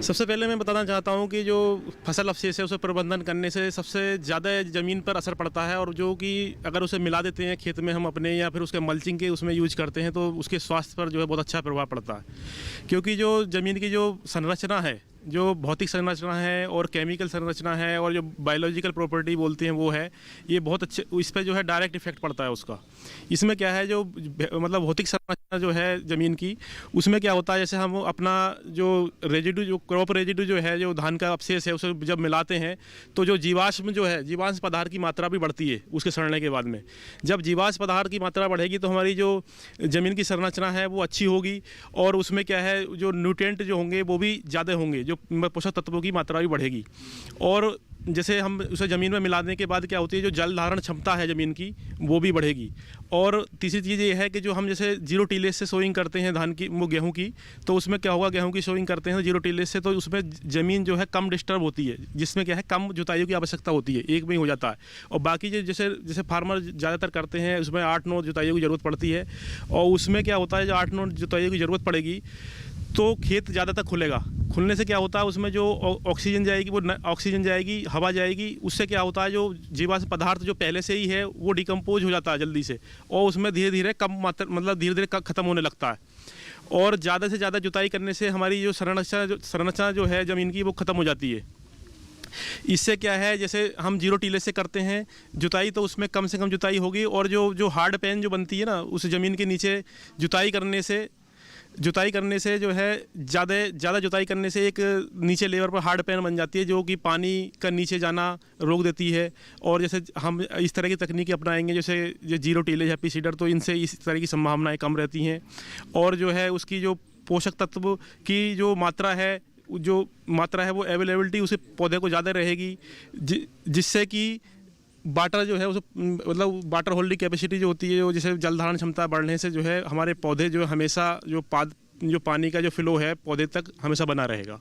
सबसे पहले मैं बताना चाहता हूं कि जो फसल अवशेष है उसे प्रबंधन करने से सबसे ज़्यादा ज़मीन पर असर पड़ता है और जो कि अगर उसे मिला देते हैं खेत में हम अपने या फिर उसके मल्चिंग के उसमें यूज करते हैं तो उसके स्वास्थ्य पर जो है बहुत अच्छा प्रभाव पड़ता है। क्योंकि जो ज़मीन की जो संरचना है, जो भौतिक संरचना है और केमिकल संरचना है और जो बायोलॉजिकल प्रॉपर्टी बोलते हैं वो है, ये बहुत अच्छे इस पर जो है डायरेक्ट इफेक्ट पड़ता है उसका। इसमें क्या है, जो मतलब भौतिक संरचना जो है ज़मीन की, उसमें क्या होता है, जैसे हम अपना जो रेजिडू जो क्रॉप रेजिडू जो है, जो धान का अवशेष है, उसे जब मिलाते हैं तो जो जीवाश्म जो है, जीवाश्म पदार्थ की मात्रा भी बढ़ती है उसके सड़ने के बाद में। जब जीवाश्म पदार्थ की मात्रा बढ़ेगी तो हमारी जो ज़मीन की संरचना है वो अच्छी होगी और उसमें क्या है, जो न्यूट्रिएंट जो होंगे वो भी ज़्यादा होंगे, जो पोषक तत्वों की मात्रा भी बढ़ेगी। और जैसे हम उसे ज़मीन में मिलाने के बाद क्या होती है, जो जल धारण क्षमता है ज़मीन की वो भी बढ़ेगी। और तीसरी चीज़ ये है कि जो हम जैसे जीरो टिलेज से सोइंग करते हैं धान की, वो गेहूं की, तो उसमें क्या होगा, गेहूं की सोइंग करते हैं जीरो टिलेज से, तो उसमें ज़मीन जो है कम डिस्टर्ब होती है, जिसमें क्या है कम जुताइयों की आवश्यकता होती है, एक में ही हो जाता है। और बाकी जो जैसे फार्मर ज़्यादातर करते हैं उसमें 8-9 जुताइयों की ज़रूरत पड़ती है और उसमें क्या होता है, जो 8-9 जुताइयों की ज़रूरत पड़ेगी तो खेत ज़्यादा तक खुलेगा। खुलने से क्या होता है, उसमें जो ऑक्सीजन जाएगी, वो ऑक्सीजन जाएगी, हवा जाएगी, उससे क्या होता है, जो जीवाश्म पदार्थ जो पहले से ही है वो डिकम्पोज हो जाता है जल्दी से और उसमें धीरे धीरे कम मात्रा, मतलब धीरे धीरे ख़त्म होने लगता है। और ज़्यादा से ज़्यादा जुताई करने से हमारी जो संरचना जो है ज़मीन की वो ख़त्म हो जाती है। इससे क्या है, जैसे हम जीरो टिलेज से करते हैं जुताई तो उसमें कम से कम जुताई होगी और जो हार्ड पैन जो बनती है ना, उस ज़मीन के नीचे जुताई करने से जो है ज़्यादा जुताई करने से एक नीचे लेवल पर हार्ड पैन बन जाती है, जो कि पानी का नीचे जाना रोक देती है। और जैसे हम इस तरह की तकनीकें अपनाएंगे, जैसे जीरो टिलेज, हैप्पी सीडर, तो इनसे इस तरह की संभावनाएं कम रहती हैं। और जो है उसकी जो पोषक तत्व की जो मात्रा है वो अवेलेबिलिटी उसे पौधे को ज़्यादा रहेगी, जिससे कि वाटर जो है उसे, मतलब वाटर होल्डिंग कैपेसिटी जो होती है, वो जैसे जल धारण क्षमता बढ़ने से जो है हमारे पौधे जो हमेशा जो पानी का जो फ्लो है पौधे तक हमेशा बना रहेगा।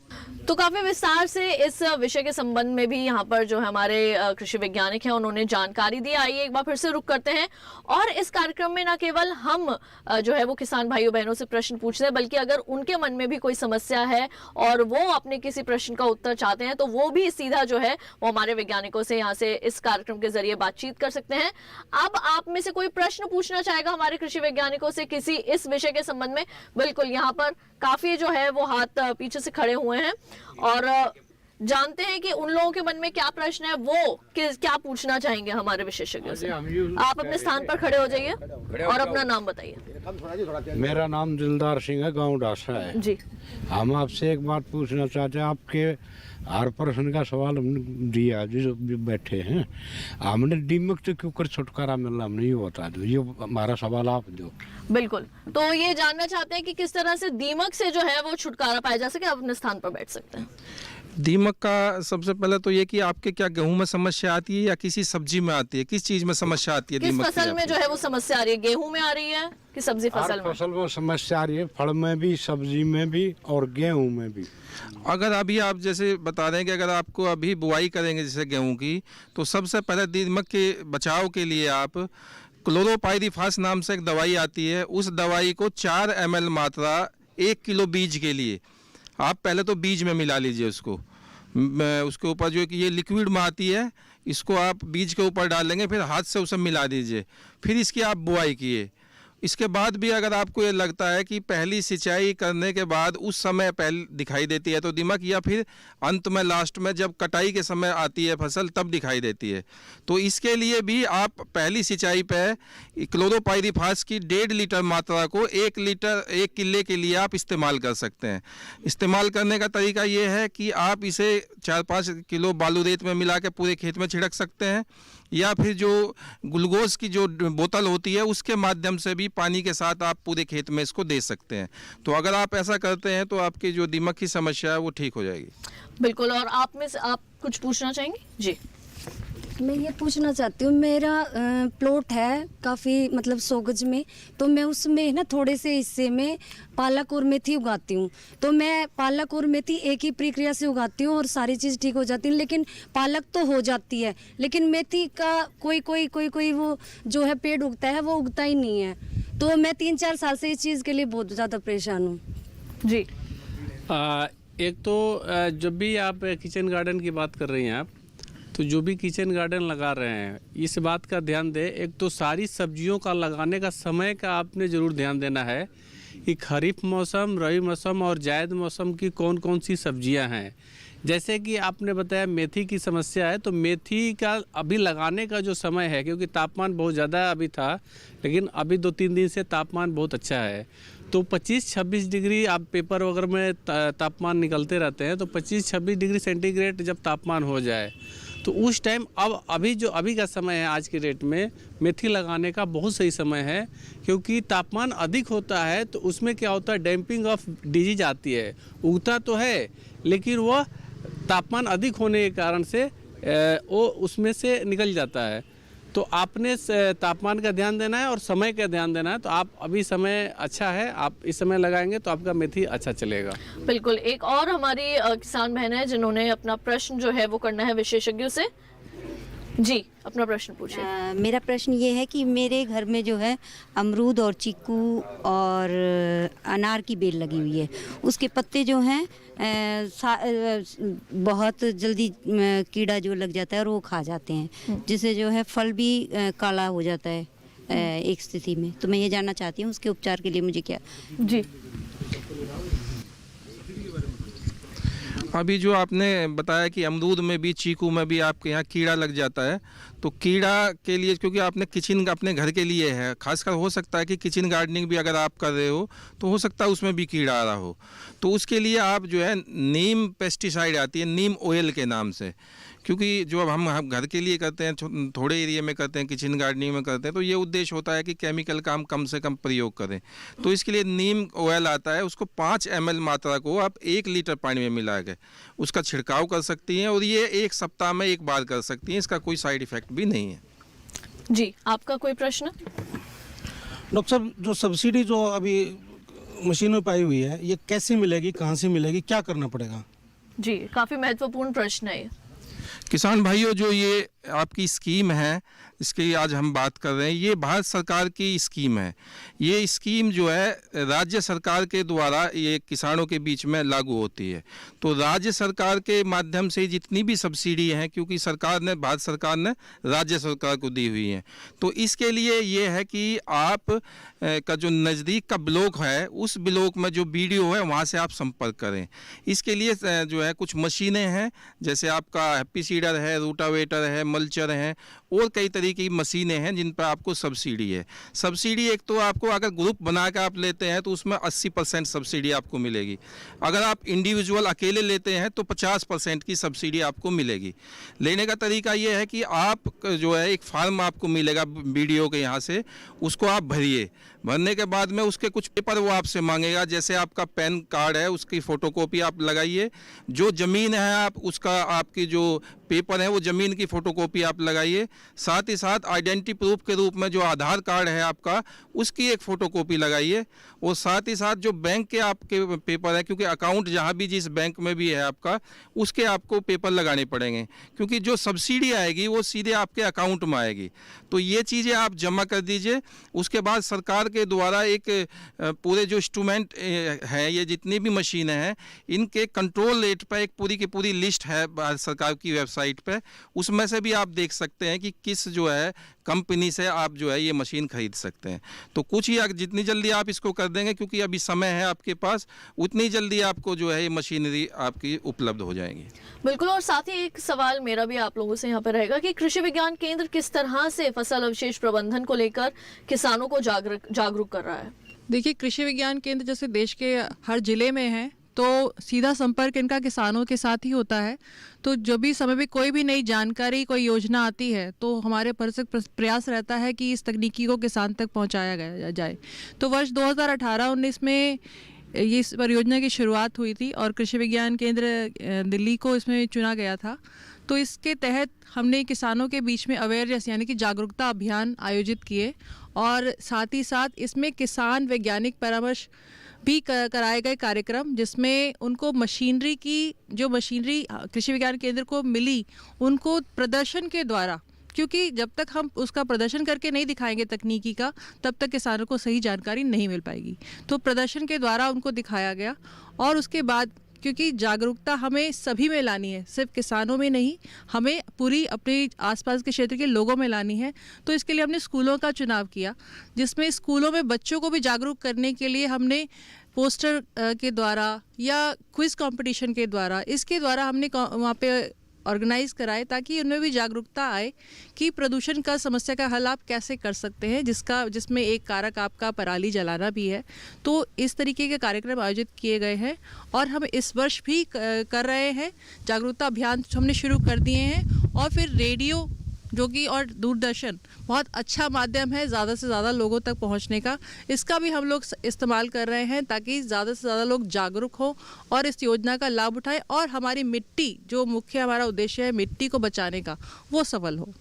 तो काफी विस्तार से इस विषय के संबंध में भी यहाँ पर जो हमारे कृषि वैज्ञानिक हैं उन्होंने जानकारी दी। आइए एक बार फिर से रुक करते हैं और इस कार्यक्रम में न केवल हम जो है वो किसान भाइयों बहनों से प्रश्न पूछते हैं, बल्कि अगर उनके मन में भी कोई समस्या है और वो अपने किसी प्रश्न का उत्तर चाहते हैं तो वो भी सीधा जो है वो हमारे वैज्ञानिकों से यहाँ से इस कार्यक्रम के जरिए बातचीत कर सकते हैं। अब आप में से कोई प्रश्न पूछना चाहेगा हमारे कृषि वैज्ञानिकों से किसी इस विषय के संबंध में, बिल्कुल यहाँ पर काफी जो है वो हाथ पीछे से खड़े हुए हैं और जानते हैं कि उन लोगों के मन में क्या प्रश्न है, वो क्या पूछना चाहेंगे हमारे विशेषज्ञों से। आप अपने स्थान पर खड़े हो जाइए और अपना नाम बताइए। मेरा नाम दिलदार सिंह है, गांव डासा है जी। हम आपसे एक बात पूछना चाहते हैं, आपके हर प्रश्न का सवाल हमने दिया जो बैठे हैं, हमने दीमक से क्यों कर छुटकारा मिलना हम नहीं बता दो, ये हमारा सवाल आप दो। बिल्कुल, तो ये जानना चाहते हैं कि किस तरह से दीमक से जो है वो छुटकारा पाया जा सके। आप अपने स्थान पर बैठ सकते हैं। दीमक का सबसे पहले तो ये कि आपके क्या गेहूं में समस्या आती है या किसी सब्जी में आती है, किस चीज में समस्या आती है? किस दीमक की फसल में आपको? जो है वो समस्या आ रही है, गेहूं में आ रही है कि सब्जी फसल में? फसल में समस्या आ रही है, फल में भी, सब्जी में भी और गेहूं में भी। अगर अभी आप जैसे बता रहे हैं कि अगर आपको अभी बुआई करेंगे जैसे गेहूं की, तो सबसे पहले दीमक के बचाव के लिए आप क्लोरोपाइरीफास नाम से एक दवाई आती है, उस दवाई को 4 ml मात्रा 1 किलो बीज के लिए आप पहले तो बीज में मिला लीजिए उसके ऊपर जो कि ये लिक्विड में आती है, इसको आप बीज के ऊपर डाल लेंगे, फिर हाथ से उसे मिला दीजिए, फिर इसकी आप बुआई किए। इसके बाद भी अगर आपको ये लगता है कि पहली सिंचाई करने के बाद उस समय पहले दिखाई देती है तो दीमक, या फिर अंत में लास्ट में जब कटाई के समय आती है फसल तब दिखाई देती है, तो इसके लिए भी आप पहली सिंचाई पे क्लोरोपाइरीफास की 1.5 लीटर मात्रा को 1 किले के लिए आप इस्तेमाल कर सकते हैं। इस्तेमाल करने का तरीका ये है कि आप इसे 4-5 किलो बालू रेत में मिला के पूरे खेत में छिड़क सकते हैं, या फिर जो ग्लूकोज की जो बोतल होती है उसके माध्यम से भी पानी के साथ आप पूरे खेत में इसको दे सकते हैं। तो अगर आप ऐसा करते हैं तो आपकी जो दीमक की समस्या है वो ठीक हो जाएगी। बिल्कुल। और आप में से आप कुछ पूछना चाहेंगे? जी, मैं ये पूछना चाहती हूँ, मेरा प्लॉट है काफ़ी मतलब 100 गज में, तो मैं उसमें ना थोड़े से हिस्से में पालक और मेथी उगाती हूँ। तो मैं पालक और मेथी एक ही प्रक्रिया से उगाती हूँ और सारी चीज़ ठीक हो जाती है, लेकिन पालक तो हो जाती है, लेकिन मेथी का कोई वो जो है पेड़ उगता है वो उगता ही नहीं है। तो मैं 3-4 साल से इस चीज़ के लिए बहुत ज़्यादा परेशान हूँ। जी, एक तो जब भी आप किचन गार्डन की बात कर रही हैं आप, तो जो भी किचन गार्डन लगा रहे हैं इस बात का ध्यान दें, एक तो सारी सब्जियों का लगाने का समय का आपने ज़रूर ध्यान देना है कि खरीफ मौसम, रबी मौसम और जायद मौसम की कौन कौन सी सब्जियां हैं। जैसे कि आपने बताया मेथी की समस्या है, तो मेथी का अभी लगाने का जो समय है, क्योंकि तापमान बहुत ज़्यादा अभी था, लेकिन अभी 2-3 दिन से तापमान बहुत अच्छा है, तो 25-26 डिग्री आप पेपर वगैरह में तापमान निकलते रहते हैं, तो 25-26 डिग्री सेंटीग्रेड जब तापमान हो जाए तो उस टाइम अभी का समय है, आज के डेट में मेथी लगाने का बहुत सही समय है, क्योंकि तापमान अधिक होता है तो उसमें क्या होता है, डैम्पिंग ऑफ डिजीज आती है। उगता तो है लेकिन वह तापमान अधिक होने के कारण से वो उसमें से निकल जाता है। तो आपने तापमान का ध्यान देना है और समय का ध्यान देना है। तो आप अभी समय अच्छा है, आप इस समय लगाएंगे तो आपका मेथी अच्छा चलेगा। बिल्कुल। एक और हमारी किसान बहन है जिन्होंने अपना प्रश्न जो है वो करना है विशेषज्ञों से। जी, अपना प्रश्न पूछिए। मेरा प्रश्न ये है कि मेरे घर में जो है अमरूद और चीकू और अनार की बेल लगी हुई है, उसके पत्ते जो हैं बहुत जल्दी कीड़ा जो लग जाता है और वो खा जाते हैं, जिससे जो है फल भी काला हो जाता है एक स्थिति में। तो मैं ये जानना चाहती हूँ उसके उपचार के लिए मुझे क्या? जी, अभी जो आपने बताया कि अमरूद में भी, चीकू में भी आपके यहाँ कीड़ा लग जाता है, तो कीड़ा के लिए, क्योंकि आपने किचन अपने घर के लिए है, खासकर हो सकता है कि किचन गार्डनिंग भी अगर आप कर रहे हो तो हो सकता है उसमें भी कीड़ा आ रहा हो, तो उसके लिए आप जो है नीम पेस्टिसाइड आती है, नीम ऑयल के नाम से, क्योंकि जो अब हम घर के लिए करते हैं, थोड़े एरिया में करते हैं, किचन गार्डनिंग में करते हैं, तो ये उद्देश्य होता है कि केमिकल का हम कम से कम प्रयोग करें। तो इसके लिए नीम ऑयल आता है, उसको 5 ml मात्रा को आप 1 लीटर पानी में मिला के उसका छिड़काव कर सकती हैं, और ये 1 सप्ताह में 1 बार कर सकती हैं, इसका कोई साइड इफेक्ट भी नहीं है। जी, आपका कोई प्रश्न? डॉक्टर साहब, जो सब्सिडी जो अभी मशीनों पर आई हुई है, ये कैसे मिलेगी, कहाँ से मिलेगी, क्या करना पड़ेगा? जी, काफ़ी महत्वपूर्ण प्रश्न है ये। किसान भाइयों, जो ये आपकी स्कीम है, इसकी आज हम बात कर रहे हैं, ये भारत सरकार की स्कीम है। ये स्कीम जो है राज्य सरकार के द्वारा ये किसानों के बीच में लागू होती है। तो राज्य सरकार के माध्यम से जितनी भी सब्सिडी हैं, क्योंकि भारत सरकार ने राज्य सरकार को दी हुई हैं, तो इसके लिए ये है कि आप का जो नज़दीक का ब्लॉक है, उस ब्लॉक में जो BDO है वहाँ से आप संपर्क करें। इसके लिए जो है कुछ मशीनें हैं, जैसे आपका हैप्पी सीडर है, रूटावेटर है, मल्चर हैं और कई तरीके की मशीनें हैं जिन पर आपको सब्सिडी है। सब्सिडी एक तो आपको अगर ग्रुप बना कर आप लेते हैं तो उसमें 80% सब्सिडी आपको मिलेगी। अगर आप इंडिविजुअल अकेले लेते हैं तो 50% की सब्सिडी आपको मिलेगी। लेने का तरीका ये है कि आप जो है एक फार्म आपको मिलेगा BDO के यहाँ से, उसको आप भरिए। भरने के बाद में उसके कुछ पेपर वो आपसे मांगेगा, जैसे आपका पैन कार्ड है उसकी फ़ोटोकॉपी आप लगाइए, जो ज़मीन है आप उसका आपकी जो पेपर है वो ज़मीन की फ़ोटोकॉपी आप लगाइए, साथ ही साथ आइडेंटिटी प्रूफ के रूप में जो आधार कार्ड है आपका उसकी एक फ़ोटोकॉपी लगाइए, और साथ ही साथ जो बैंक के आपके पेपर है, क्योंकि अकाउंट जहाँ भी जिस बैंक में भी है आपका उसके आपको पेपर लगाने पड़ेंगे, क्योंकि जो सब्सिडी आएगी वो सीधे आपके अकाउंट में आएगी। तो ये चीज़ें आप जमा कर दीजिए। उसके बाद सरकार के द्वारा एक पूरे जो इंस्ट्रूमेंट हैं, ये जितनी भी मशीनें हैं, इनके कंट्रोल रेट पर एक पूरी की पूरी लिस्ट है भारत सरकार की वेबसाइट पे, उसमें से भी आप देख सकते हैं कि किस जो है कंपनी से आप जो है ये मशीन खरीद सकते हैं। तो कुछ ही जितनी जल्दी आप इसको कर देंगे, क्योंकि अभी समय है आपके पास, उतनी जल्दी आपको जो है ये मशीनरी आपकी उपलब्ध हो जाएंगी। बिल्कुल। और साथ ही एक सवाल मेरा भी आप लोगों से यहाँ पर रहेगा कि कृषि विज्ञान केंद्र किस तरह से फसल अवशेष प्रबंधन को लेकर किसानों को जागरूक कर रहा है? देखिए, कृषि विज्ञान केंद्र जैसे देश के हर जिले में है, तो सीधा संपर्क इनका किसानों के साथ ही होता है। तो जो भी समय भी कोई भी नई जानकारी, कोई योजना आती है, तो हमारे भरसक प्रयास रहता है कि इस तकनीकी को किसान तक पहुंचाया जाए। तो वर्ष 2018-19 में ये इस परियोजना की शुरुआत हुई थी और कृषि विज्ञान केंद्र दिल्ली को इसमें चुना गया था। तो इसके तहत हमने किसानों के बीच में अवेयरनेस यानी कि जागरूकता अभियान आयोजित किए, और साथ ही साथ इसमें किसान वैज्ञानिक परामर्श भी कराए गए कार्यक्रम, जिसमें उनको मशीनरी की जो मशीनरी कृषि विज्ञान केंद्र को मिली, उनको प्रदर्शन के द्वारा, क्योंकि जब तक हम उसका प्रदर्शन करके नहीं दिखाएंगे तकनीकी का, तब तक किसानों को सही जानकारी नहीं मिल पाएगी। तो प्रदर्शन के द्वारा उनको दिखाया गया, और उसके बाद क्योंकि जागरूकता हमें सभी में लानी है, सिर्फ किसानों में नहीं, हमें पूरी अपने आसपास के क्षेत्र के लोगों में लानी है। तो इसके लिए हमने स्कूलों का चुनाव किया, जिसमें स्कूलों में बच्चों को भी जागरूक करने के लिए हमने पोस्टर के द्वारा या क्विज कंपटीशन के द्वारा, इसके द्वारा हमने वहाँ पे ऑर्गेनाइज कराए, ताकि उनमें भी जागरूकता आए कि प्रदूषण का समस्या का हल आप कैसे कर सकते हैं, जिसमें एक कारक आपका पराली जलाना भी है। तो इस तरीके के कार्यक्रम आयोजित किए गए हैं, और हम इस वर्ष भी कर रहे हैं। जागरूकता अभियान हमने शुरू कर दिए हैं, और फिर रेडियो जो कि और दूरदर्शन बहुत अच्छा माध्यम है ज़्यादा से ज़्यादा लोगों तक पहुंचने का, इसका भी हम लोग इस्तेमाल कर रहे हैं, ताकि ज़्यादा से ज़्यादा लोग जागरूक हो और इस योजना का लाभ उठाएं, और हमारी मिट्टी, जो मुख्य हमारा उद्देश्य है मिट्टी को बचाने का, वो सफल हो।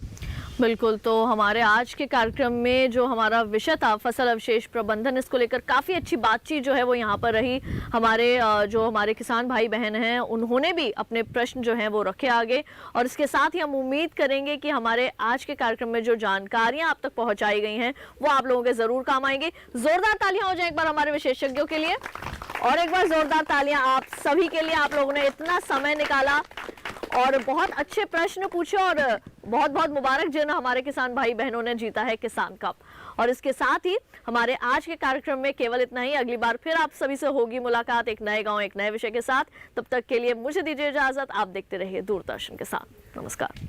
बिल्कुल। तो हमारे आज के कार्यक्रम में जो हमारा विषय था फसल अवशेष प्रबंधन, इसको लेकर काफ़ी अच्छी बातचीत जो है वो यहाँ पर रही। हमारे किसान भाई बहन हैं, उन्होंने भी अपने प्रश्न जो हैं वो रखे आगे, और इसके साथ ही हम उम्मीद करेंगे कि हमारे आज के कार्यक्रम में जो जानकारियाँ आप तक पहुँचाई गई हैं वो आप लोगों के ज़रूर काम आएंगी। ज़ोरदार तालियाँ हो जाए एक बार हमारे विशेषज्ञों के लिए, और एक बार ज़ोरदार तालियाँ आप सभी के लिए। आप लोगों ने इतना समय निकाला और बहुत अच्छे प्रश्न पूछे, और बहुत बहुत मुबारक जिन हमारे किसान भाई बहनों ने जीता है किसान कप। और इसके साथ ही हमारे आज के कार्यक्रम में केवल इतना ही। अगली बार फिर आप सभी से होगी मुलाकात एक नए गांव एक नए विषय के साथ। तब तक के लिए मुझे दीजिए इजाजत। आप देखते रहिए दूरदर्शन के साथ। नमस्कार।